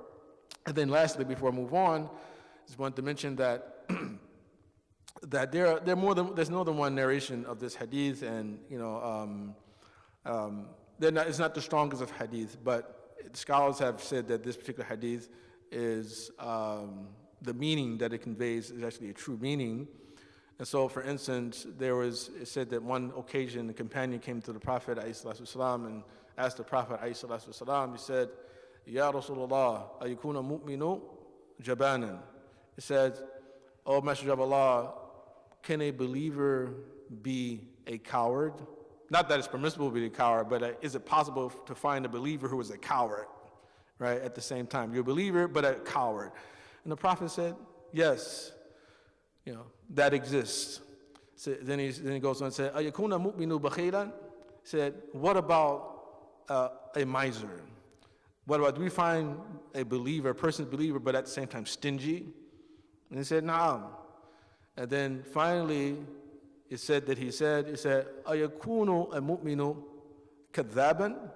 And then lastly, before I move on, I just wanted to mention that that there's more than one narration of this hadith, and it's not the strongest of hadith, but scholars have said that this particular hadith is the meaning that it conveys is actually a true meaning. And so, for instance, it said that one occasion a companion came to the Prophet ﷺ and asked the Prophet ﷺ, he said, Ya Rasulullah, ayukuna mu'minu jabanan. He said, O Messenger of Allah, can a believer be a coward? Not that it's permissible to be a coward, but is it possible to find a believer who is a coward, right, at the same time? You're a believer, but a coward. And the Prophet said, yes, that exists. So then he goes on and said, ayakuna mu'minu bakhilan? He said, what about a miser? What about, do we find a believer, a person's believer, but at the same time stingy? And he said, na'am. And then finally, he said, ayakunu al-mu'minu kadhaban?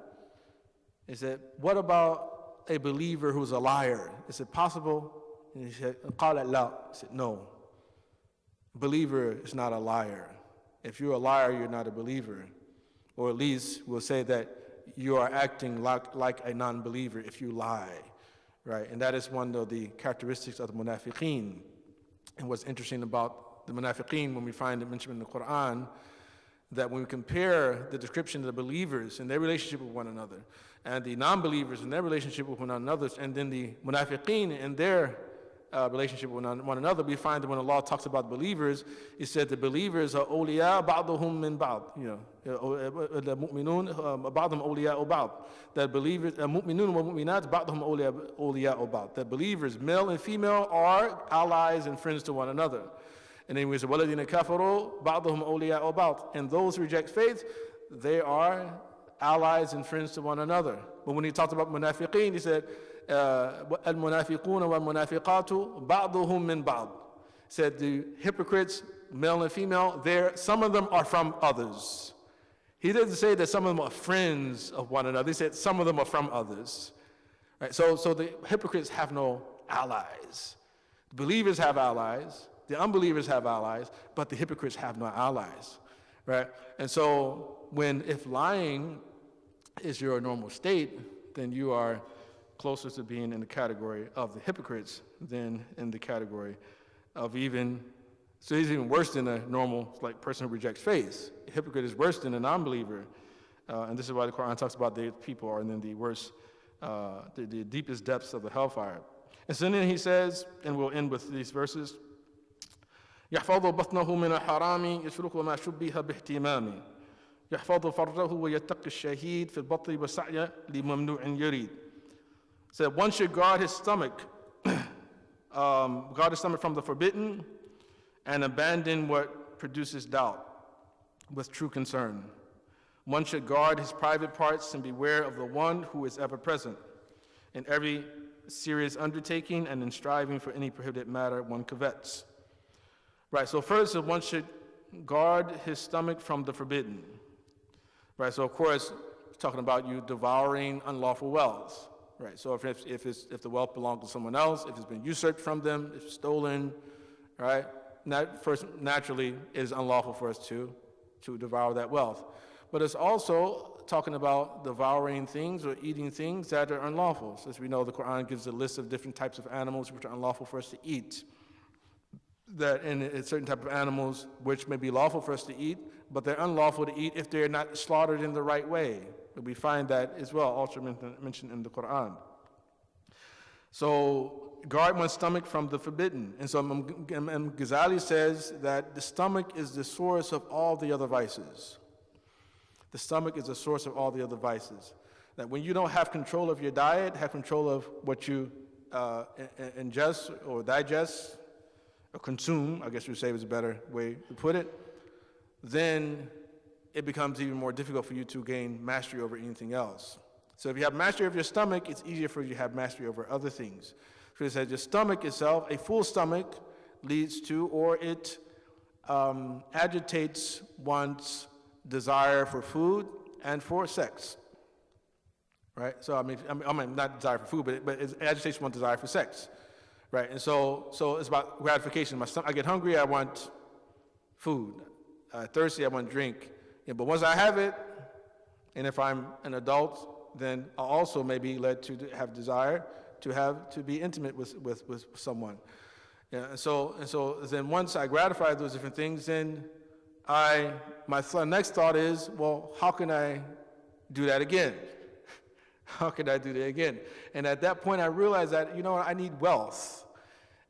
He said, what about a believer who's a liar? Is it possible? And he said, qala la. He said, no. Believer is not a liar. If you're a liar, you're not a believer. Or at least we'll say that you are acting like a non-believer if you lie, right? And that is one of the characteristics of the munafiqeen. And what's interesting about the munafiqeen, when we find it mentioned in the Quran, that when we compare the description of the believers and their relationship with one another, and the non-believers and their relationship with one another, and then the munafiqeen and their relationship with one another, we find that when Allah talks about believers, He said the believers are awliya ba'duhum min ba'd. The mu'minun ba'dhum awliya ba'd. That believers, mu'minun wa mu'minat ba'dhum awliya ba'd. That believers, male and female, are allies and friends to one another. And then we say waladina kafaru ba'dhum awliya ba'd. And those who reject faith, they are allies and friends to one another. But when He talked about munafiqeen, He said, al-munafiqun wal-munafiqatu ba'duhum min ba'd. Said the hypocrites, male and female, some of them are from others. He didn't say that some of them are friends of one another. He said some of them are from others. Right? So the hypocrites have no allies. The believers have allies. The unbelievers have allies, but the hypocrites have no allies. Right? And so if lying is your normal state, then you are closer to being in the category of the hypocrites than in the category of so he's even worse than a normal person who rejects faith. A hypocrite is worse than a non-believer. And this is why the Quran talks about the people are in the worst, the deepest depths of the hellfire. And so then he says, and we'll end with these verses, يَحْفَظُ بَطْنَهُ مِنَ الْحَرَامِ يَسْلُكُ مَا شُبِّهَ بِاحْتِمَامِ يَحْفَظُ فَرْجَهُ وَيَتَّقِ الشَّهِيدِ فِي الْبَطْنِ وَالسَّعْيَ لِمَمْنُوعٍ يُرِيدٍ. So one should guard his stomach, from the forbidden, and abandon what produces doubt with true concern. One should guard his private parts and beware of the one who is ever present in every serious undertaking and in striving for any prohibited matter one covets. Right, so first one should guard his stomach from the forbidden. Right, so of course, talking about you devouring unlawful wealth. Right, so if the wealth belongs to someone else, if it's been usurped from them, if it's stolen, right, naturally it is unlawful for us to devour that wealth. But it's also talking about devouring things or eating things that are unlawful. So as we know, the Quran gives a list of different types of animals which are unlawful for us to eat. That in certain type of animals which may be lawful for us to eat, but they're unlawful to eat if they're not slaughtered in the right way. We find that as well, also mentioned in the Quran. So guard one's stomach from the forbidden. And so Ghazali says that the stomach is the source of all the other vices. The stomach is the source of all the other vices. That when you don't have control of your diet, have control of what you ingest or digest, or consume, I guess you would say is a better way to put it, then it becomes even more difficult for you to gain mastery over anything else. So if you have mastery of your stomach, it's easier for you to have mastery over other things. So it says your stomach itself, a full stomach leads to, or it agitates one's desire for food and for sex. Right? So I mean not desire for food, but it agitates one's desire for sex. Right? And so it's about gratification. I get hungry, I want food. Thirsty, I want drink. Yeah, but once I have it, And if I'm an adult, then I'll also may be led to have desire to be intimate with someone. Yeah, and so then once I gratify those different things, then my next thought is, well, how can I do that again? How can I do that again? And at that point, I realized that, I need wealth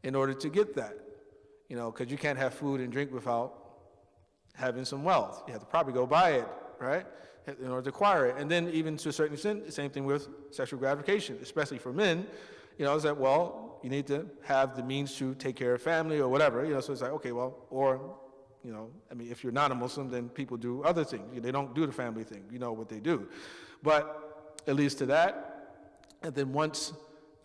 in order to get that. Because you can't have food and drink without having some wealth. You have to probably go buy it, right, in order to acquire it. And then even to a certain extent, the same thing with sexual gratification, especially for men. Is that, well, you need to have the means to take care of family or whatever. So it's like, okay, well, or, if you're not a Muslim, then people do other things. They don't do the family thing. You know what they do. But it leads to that. And then once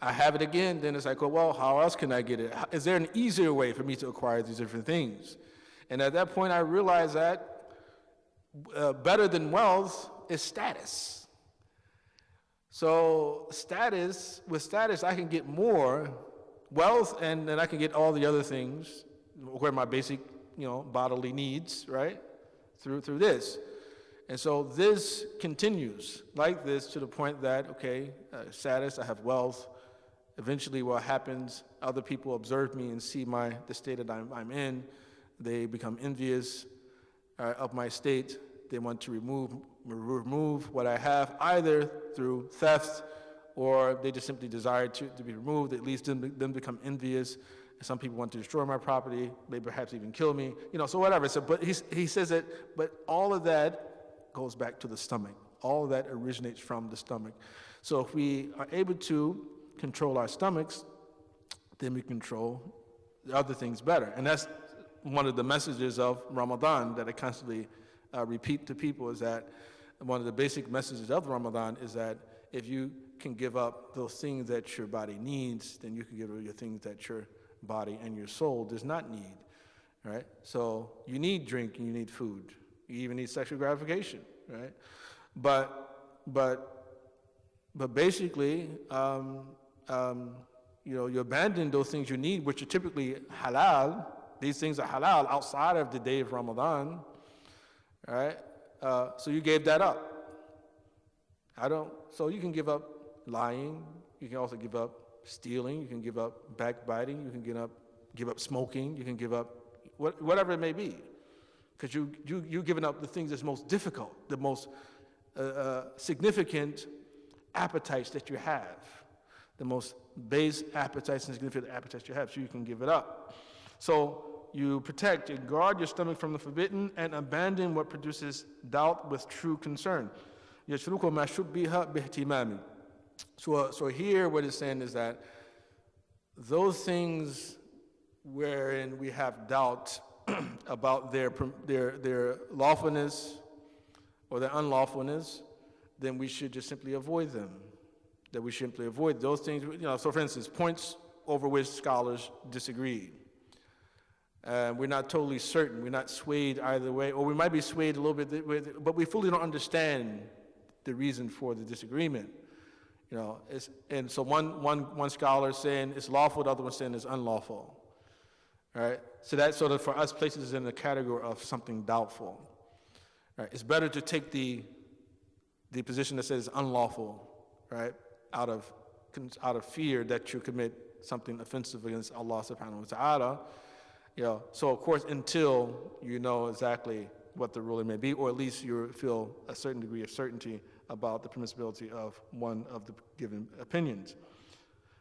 I have it again, then it's like, well, how else can I get it? Is there an easier way for me to acquire these different things? And at that point, I realized that better than wealth is status. So with status, I can get more wealth, and then I can get all the other things, where my basic, bodily needs, right, through this. And so this continues like this to the point that, okay, status, I have wealth. Eventually what happens, other people observe me and see the state that I'm in. They become envious of my state. They want to remove what I have, either through theft, or they just simply desire to be removed. At least them become envious. Some people want to destroy my property, maybe perhaps even kill me, so whatever. So, but he says that, but all of that goes back to the stomach. All of that originates from the stomach. So if we are able to control our stomachs, then we control the other things better. And that's one of the messages of Ramadan that I constantly repeat to people, is that one of the basic messages of Ramadan is that if you can give up those things that your body needs, then you can give up your things that your body and your soul does not need, right? So you need drink and you need food. You even need sexual gratification, right? But basically, you abandon those things you need, which are typically halal. These things are halal outside of the day of Ramadan, right? So you gave that up. So you can give up lying. You can also give up stealing. You can give up backbiting. You can give up smoking. You can give up whatever it may be. Because you've given up the things that's most difficult, the most significant appetites that you have, the most base appetites and significant appetites you have, so you can give it up. So you protect and guard your stomach from the forbidden and abandon what produces doubt with true concern. So here what it's saying is that those things wherein we have doubt about their lawfulness or their unlawfulness, then we should just simply avoid them. That we simply avoid those things. So for instance, points over which scholars disagree. We're not totally certain. We're not swayed either way, or we might be swayed a little bit, but we fully don't understand the reason for the disagreement. And so one scholar is saying it's lawful, the other one saying it's unlawful. Right? So that sort of, for us, places us in the category of something doubtful. Right? It's better to take the position that says unlawful, right? Out of fear that you commit something offensive against Allah subhanahu wa ta'ala. So of course, until you know exactly what the ruling may be, or at least you feel a certain degree of certainty about the permissibility of one of the given opinions.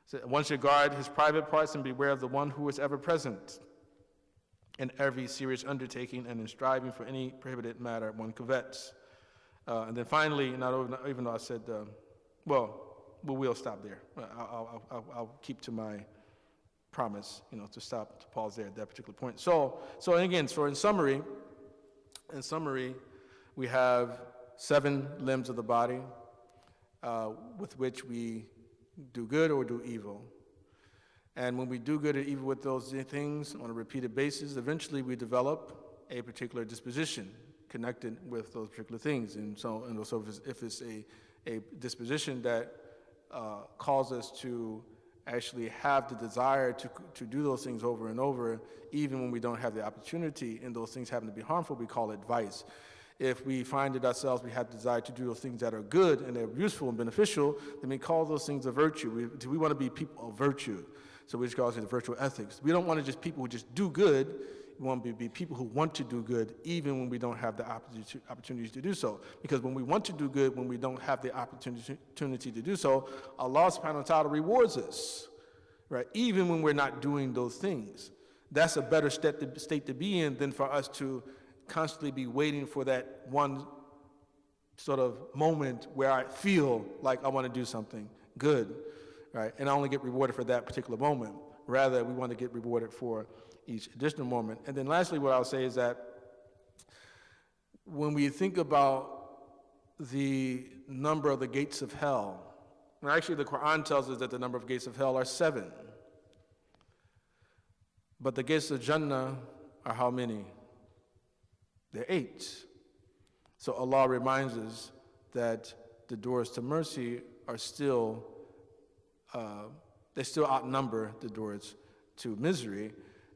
So one should guard his private parts and beware of the one who is ever present in every serious undertaking and in striving for any prohibited matter one covets. And then finally, even though I said, we'll stop there. I'll keep to my promise, to pause there at that particular point. So again, in summary, we have 7 limbs of the body with which we do good or do evil. And when we do good or evil with those things on a repeated basis, eventually we develop a particular disposition connected with those particular things. And so if it's a disposition that causes us to actually have the desire to do those things over and over, even when we don't have the opportunity and those things happen to be harmful, we call it vice. If we find it ourselves, we have desire to do those things that are good and they're useful and beneficial, then we call those things a virtue. We want to be people of virtue. So we just call it the virtual ethics. We don't want to just people who just do good. We want to be people who want to do good even when we don't have the opportunities to do so. Because when we want to do good, when we don't have the opportunity to do so, Allah subhanahu wa ta'ala rewards us, right? Even when we're not doing those things. That's a better state to be in than for us to constantly be waiting for that one sort of moment where I feel like I want to do something good, right? And I only get rewarded for that particular moment. Rather, we want to get rewarded for each additional moment. And then lastly, what I'll say is that when we think about the number of the gates of hell, and actually the Quran tells us that the number of gates of hell are 7. But the gates of Jannah are how many? They're 8. So Allah reminds us that the doors to mercy are still, they still outnumber the doors to misery.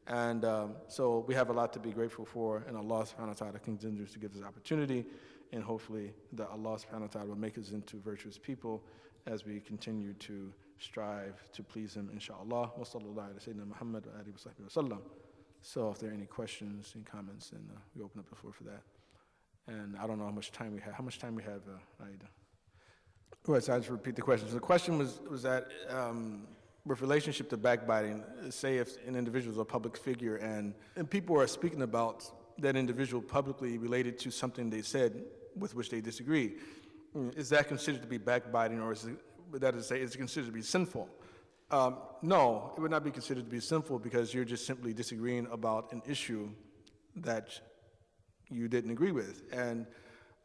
And so we have a lot to be grateful for, and Allah subhanahu wa ta'ala continues to give us opportunity, and hopefully that Allah subhanahu wa ta'ala will make us into virtuous people as we continue to strive to please Him, inshaAllah. Wa sallallahu ala Sayyidina Muhammad wa alihi wa sahbihi wa sallam. So if there are any questions and comments, then we open up the floor for that. And I don't know how much time we have. How much time we have, Aida? Well, so I just repeat the question. So the question was that with relationship to backbiting, say if an individual is a public figure and people are speaking about that individual publicly related to something they said with which they disagree, is that considered to be backbiting, or is it considered to be sinful? No, it would not be considered to be sinful because you're just simply disagreeing about an issue that you didn't agree with. And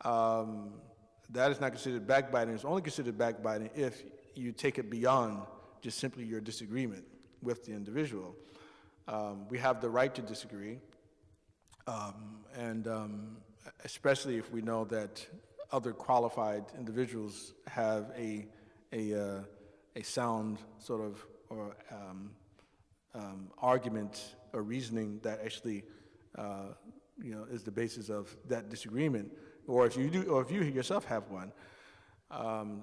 that is not considered backbiting. It's only considered backbiting if you take it beyond just simply your disagreement with the individual. We have the right to disagree, and especially if we know that other qualified individuals have a sound sort of or argument or reasoning that actually is the basis of that disagreement, or if you yourself have one.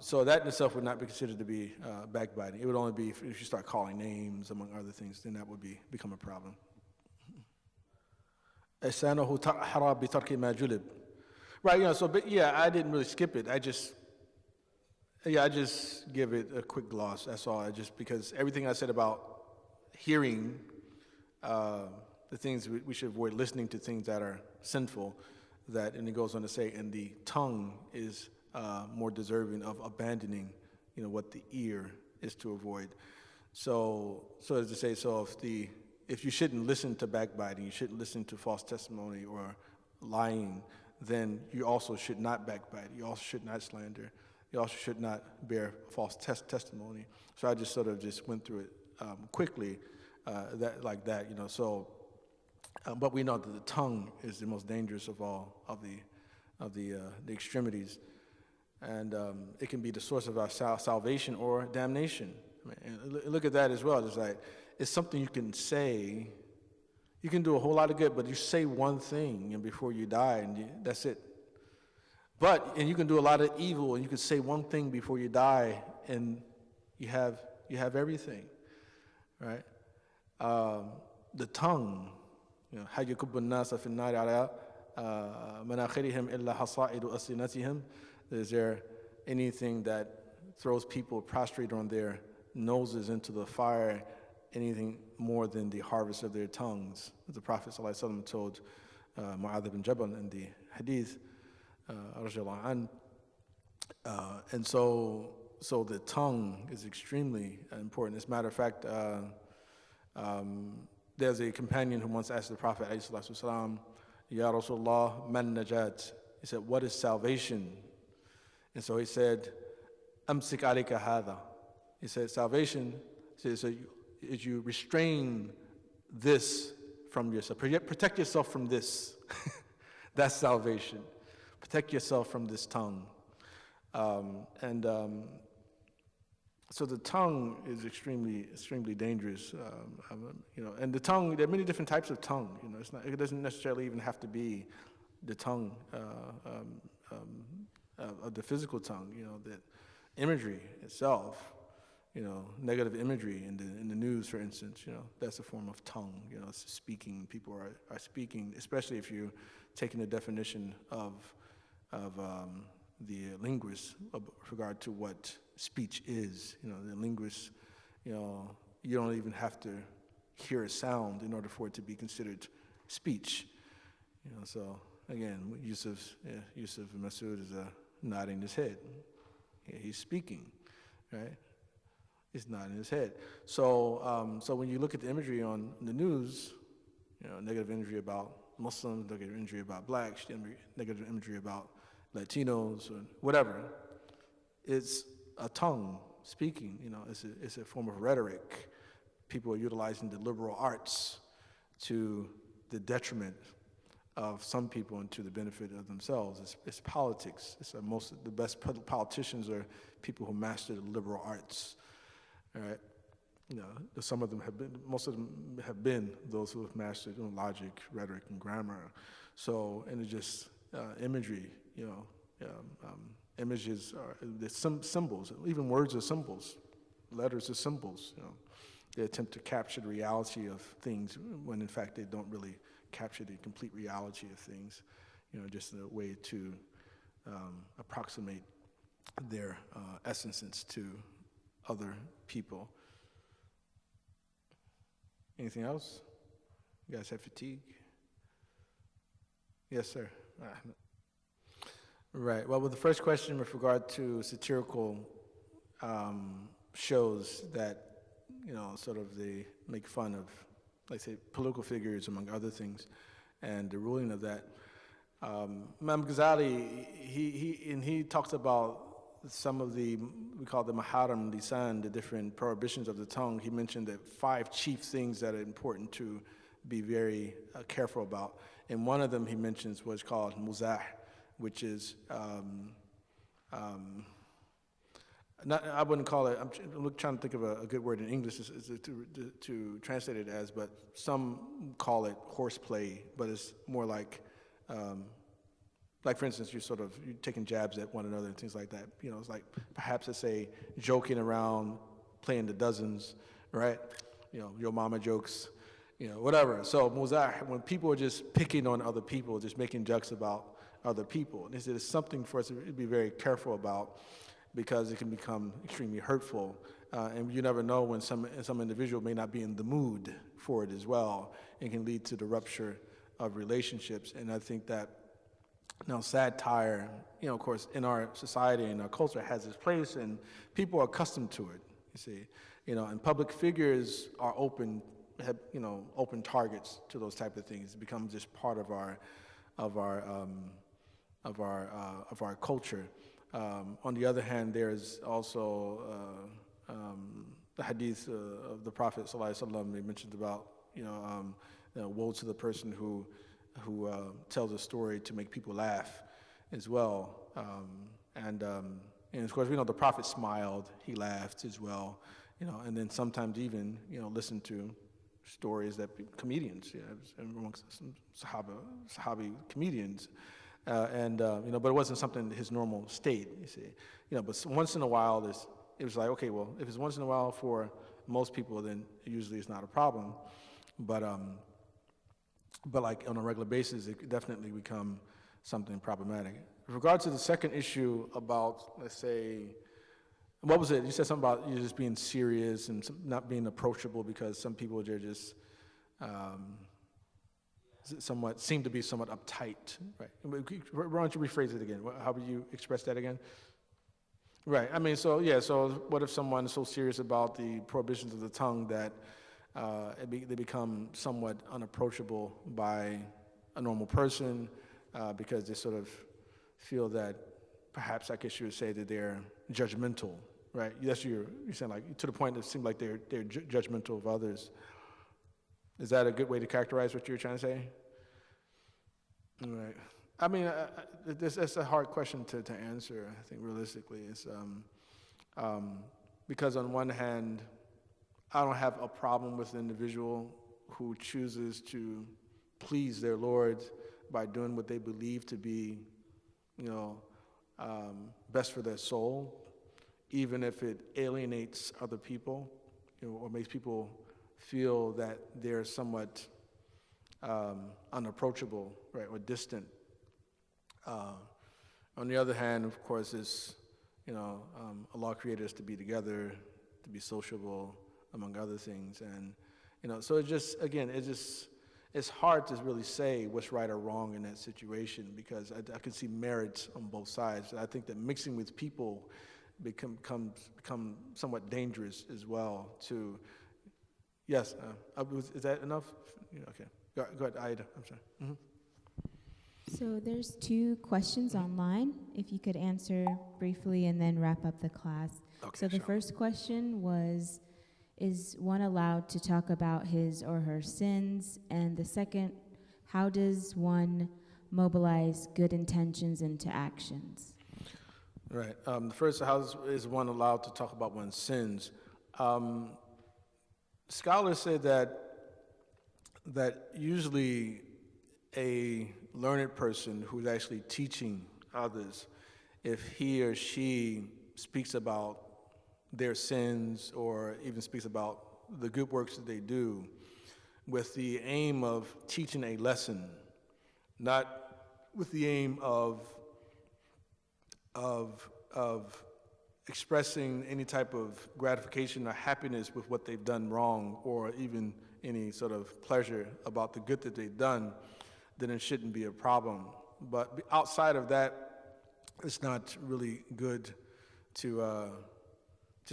So that in itself would not be considered to be backbiting. It would only be if you start calling names, among other things, then that would become a problem. Right, so but yeah, I didn't really skip it. I just give it a quick gloss, that's all. Because everything I said about hearing, the things we should avoid listening to things that are sinful, and it goes on to say, and the tongue is more deserving of abandoning, what the ear is to avoid. So as to say, if you shouldn't listen to backbiting, you shouldn't listen to false testimony or lying, then you also should not backbite. You also should not slander. You also should not bear false testimony. So I just sort of just went through it quickly, So, but we know that the tongue is the most dangerous of all of the extremities, and it can be the source of our salvation or damnation. And look at that as well. It's something you can say. You can do a whole lot of good, but you say one thing and before you die, and that's it. And you can do a lot of evil, and you can say one thing before you die, and you have everything, right? The tongue, هَيْ يَكُبُّ النَّاسَ فِي النَّارِ عَلَىٰ مَنَاخِرِهِمْ إِلَّا حَصَائِدُ أَلْسِنَتِهِمْ. Is there anything that throws people prostrate on their noses into the fire, anything more than the harvest of their tongues? The Prophet ﷺ told Mu'adh ibn Jabal in the Hadith, and so the tongue is extremely important. As a matter of fact, there's a companion who once asked the Prophet ﷺ, Ya Rasulullah, man najat? He said, what is salvation? And so he said, Amsik alayka hadha. He said, salvation is you restrain this from yourself. Protect yourself from this. That's salvation. Protect yourself from this tongue. So the tongue is extremely dangerous. And the tongue, there are many different types of tongue. It doesn't necessarily even have to be the tongue, of the physical tongue. That imagery itself. Negative imagery in the news, for instance. That's a form of tongue. It's speaking. People are speaking, especially if you're taking the definition of the linguist with regard to what speech is. The linguist, you don't even have to hear a sound in order for it to be considered speech. So again, Yusuf Masood is nodding his head. Yeah, he's speaking, right? He's nodding his head. So when you look at the imagery on the news, negative imagery about Muslims, negative imagery about blacks, negative imagery about Latinos, or whatever, it's a tongue speaking. It's a form of rhetoric. People are utilizing the liberal arts to the detriment of some people and to the benefit of themselves. It's politics. The best politicians are people who master the liberal arts. All right. Some of them have been. Most of them have been those who have mastered logic, rhetoric, and grammar. So, and it's just imagery. Images are some symbols. Even words are symbols. Letters are symbols. They attempt to capture the reality of things when, in fact, they don't really capture the complete reality of things. Just a way to approximate their essences to other people. Anything else? You guys have fatigue? Yes, sir. Right. Well, with the first question with regard to satirical shows that, sort of they make fun of, like say, political figures, among other things, and the ruling of that. Imam Ghazali, he talks about some of we call the maharam lisan, the different prohibitions of the tongue. He mentioned that 5 chief things that are important to be very careful about. And one of them he mentions was called muzah, which is, I wouldn't call it, I'm trying to think of a good word in English to translate it as, but some call it horseplay, but it's more like for instance, you're taking jabs at one another and things like that. It's like perhaps it's a joking around, playing the dozens, right? Your mama jokes, whatever. So muzah, when people are just picking on other people, just making jokes about other people, and it's something for us to be very careful about, because it can become extremely hurtful, and you never know when some individual may not be in the mood for it as well, and can lead to the rupture of relationships. And I think that satire, of course, in our society and our culture has its place, and people are accustomed to it. You see, and public figures are open targets to those type of things. It becomes just part of our culture. On the other hand, there's also the hadith of the Prophet ﷺ. He mentioned about woe to the person who tells a story to make people laugh as well. And of course, we know the Prophet smiled, he laughed as well, and then sometimes even, listen to stories that comedians, amongst some Sahabi comedians, but it wasn't something his normal state, you see. But once in a while, it was like, okay, well, if it's once in a while for most people, then usually it's not a problem. But like on a regular basis, it could definitely become something problematic. With regard to the second issue about, let's say, what was it? You said something about you just being serious and not being approachable because some people, they're just seem to be somewhat uptight, right? Why don't you rephrase it again? How would you express that again? Right. I mean, so what if someone is so serious about the prohibitions of the tongue that they become somewhat unapproachable by a normal person because they sort of feel that perhaps I guess you would say that they're judgmental, right? Yes, you're saying, like, to the point that it seems like they're judgmental of others. Is that a good way to characterize what you're trying to say? All right. I mean, that's a hard question to answer, I think, realistically. It's, because on one hand, I don't have a problem with an individual who chooses to please their Lord by doing what they believe to be, best for their soul, even if it alienates other people, or makes people feel that they're somewhat unapproachable, right, or distant. On the other hand, of course, Allah created us to be together, to be sociable, among other things, and so it's hard to really say what's right or wrong in that situation, because I can see merits on both sides. I think that mixing with people become somewhat dangerous as well. Yes, is that enough? Yeah, okay, go ahead, Aida. I'm sorry. Mm-hmm. So there's 2 questions online. If you could answer briefly and then wrap up the class. Okay, so the first question was, is one allowed to talk about his or her sins? And the second, how does one mobilize good intentions into actions? Right. The first, how is one allowed to talk about one's sins? Scholars say that usually a learned person who's actually teaching others, if he or she speaks about their sins or even speaks about the good works that they do with the aim of teaching a lesson, not with the aim of expressing any type of gratification or happiness with what they've done wrong, or even any sort of pleasure about the good that they've done, then it shouldn't be a problem. But outside of that, it's not really good to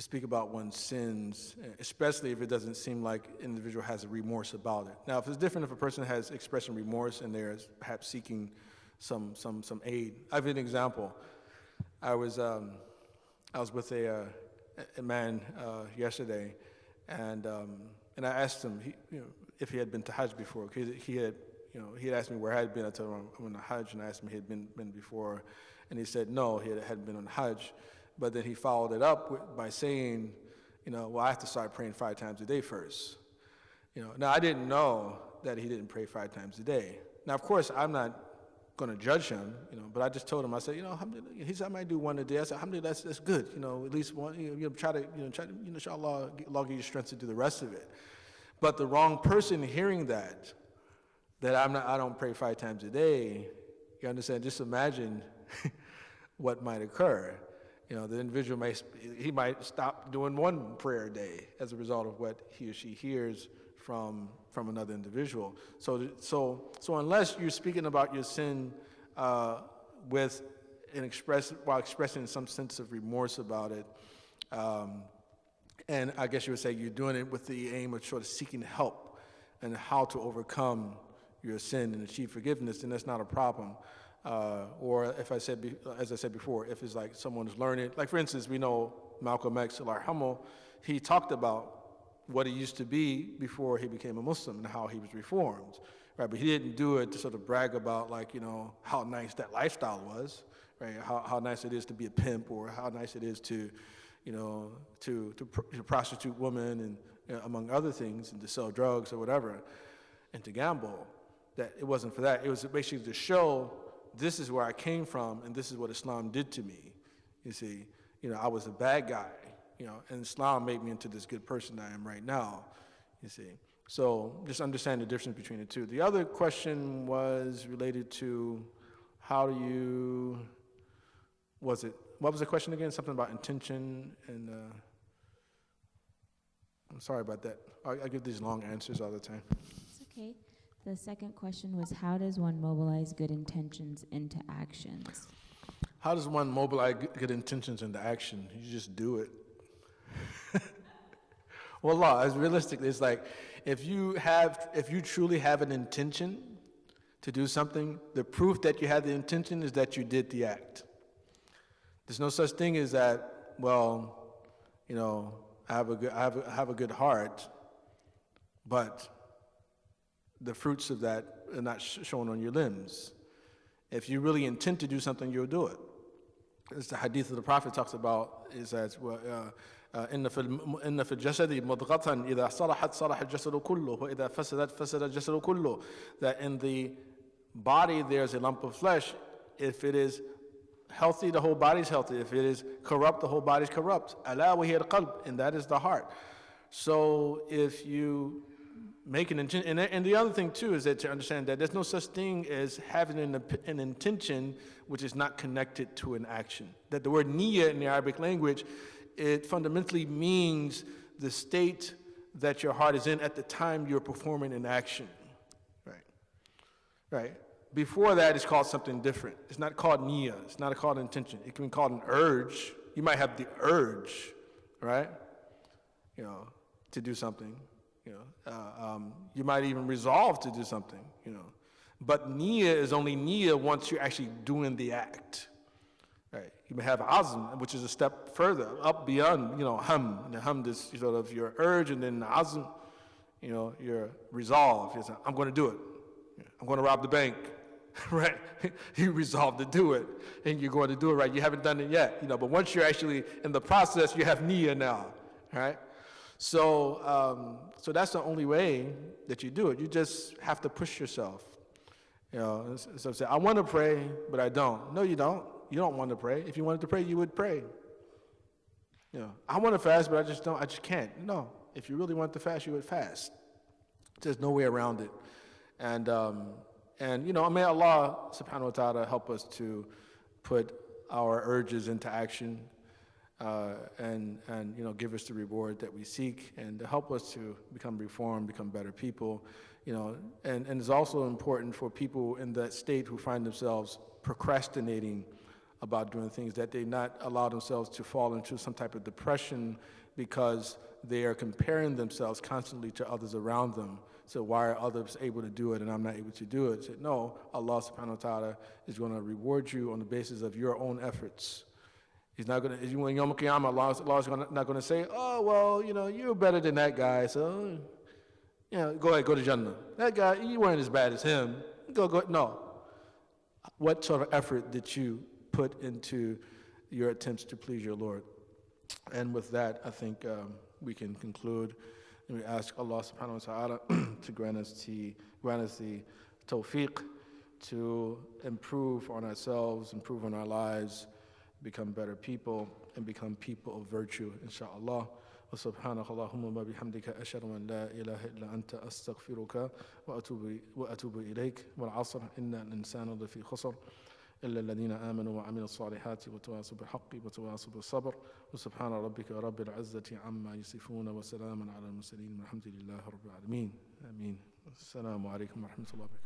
speak about one's sins, especially if it doesn't seem like an individual has a remorse about it. Now, if it's different, if a person has expressing remorse and they're perhaps seeking some aid. I have an example. I was with a man yesterday, and I asked him if he had been to Hajj before. He had asked me where I had been. I told him I went to Hajj, and I asked him if he had been before, and he said no, he hadn't been on Hajj. But then he followed it up by saying, well, I have to start praying 5 times a day first. Now I didn't know that he didn't pray 5 times a day. Now, of course, I'm not going to judge him, but I just told him, I said, alhamdulillah, he said I might do 1 a day. I said, alhamdulillah, that's good, at least one. Try to, inshallah, Allah give you strength to do the rest of it. But the wrong person hearing that I don't pray 5 times a day, you understand? Just imagine what might occur. The individual might stop doing 1 prayer a day as a result of what he or she hears from another individual. So unless you're speaking about your sin while expressing some sense of remorse about it, and I guess you would say you're doing it with the aim of sort of seeking help and how to overcome your sin and achieve forgiveness, then that's not a problem. Or if as I said before, if it's like someone's learning, like for instance, we know Malcolm X, al-Arhamu, he talked about what he used to be before he became a Muslim and how he was reformed, right? But he didn't do it to sort of brag about how nice that lifestyle was, right? How nice it is to be a pimp, or how nice it is to prostitute women and among other things, and to sell drugs or whatever, and to gamble. That it wasn't for that. It was basically to show, this is where I came from, and this is what Islam did to me. You see, I was a bad guy, and Islam made me into this good person I am right now, you see. So just understand the difference between the two. The other question was related to what was the question again? Something about intention, and I'm sorry about that. I give these long answers all the time. It's okay. The second question was, how does one mobilize good intentions into actions? How does one mobilize good intentions into action? You just do it. Well, Allah, as realistically, it's like if you truly have an intention to do something, the proof that you had the intention is that you did the act. There's no such thing as that. Well, I have a good heart, but the fruits of that are not shown on your limbs. If you really intend to do something, you'll do it. As the hadith of the Prophet talks about, is that إن في الجسد مضغة إذا صلحت صلح الجسد كله وإذا فسدت فسد الجسد كله. That in the body, there's a lump of flesh. If it is healthy, the whole body is healthy. If it is corrupt, the whole body is corrupt. Ala wa hiya al-qalb, and that is the heart. So if you make an intention, and the other thing too is that to understand that there's no such thing as having an intention which is not connected to an action. That the word niyyah in the Arabic language, it fundamentally means the state that your heart is in at the time you're performing an action. Right. Before that, it's called something different. It's not called niyyah. It's not called intention. It can be called an urge. You might have the urge, right? To do something. You might even resolve to do something. But niyyah is only niyyah once you're actually doing the act. Right. You may have azm, which is a step further, up beyond, ham. The ham is sort of your urge, and then the azm, your resolve. You're saying, I'm going to do it. I'm going to rob the bank, right? You resolve to do it, and you're going to do it, right? You haven't done it yet, but once you're actually in the process, you have niyyah now, right? So that's the only way that you do it. You just have to push yourself. So say, I want to pray, but I don't. No, you don't. You don't want to pray. If you wanted to pray, you would pray. I want to fast, but I just don't. I just can't. No. If you really want to fast, you would fast. There's no way around it. And may Allah subhanahu wa ta'ala help us to put our urges into action, and give us the reward that we seek, and to help us to become reformed, become better people, and it's also important for people in that state who find themselves procrastinating about doing things, that they not allow themselves to fall into some type of depression because they are comparing themselves constantly to others around them. So why are others able to do it and I'm not able to do it? Said, no, Allah subhanahu wa ta'ala is going to reward you on the basis of your own efforts. He's not going to, when Yom Qiyamah, Allah is not going to say, oh, well, you're better than that guy, so, go ahead, go to Jannah. That guy, you weren't as bad as him. Go. No. What sort of effort did you put into your attempts to please your Lord? And with that, I think we can conclude. And we ask Allah subhanahu wa ta'ala to grant us the tawfiq to improve on ourselves, improve on our lives, become better people, and become people of virtue, inshaAllah. وسبحانك اللهم وبحمدك أشهد أن لا إله إلا أنت أستغفرك وأتوب إليك والعصر إن الإنسان لفي خسر إلا الذين آمنوا وعملوا الصالحات وتواصوا بالحق وتواصوا بالصبر وسبحان ربك رب العزة عما يصفون وسلام على المرسلين والحمد لله رب العالمين آمين. السلام عليكم ورحمة الله وبركاته.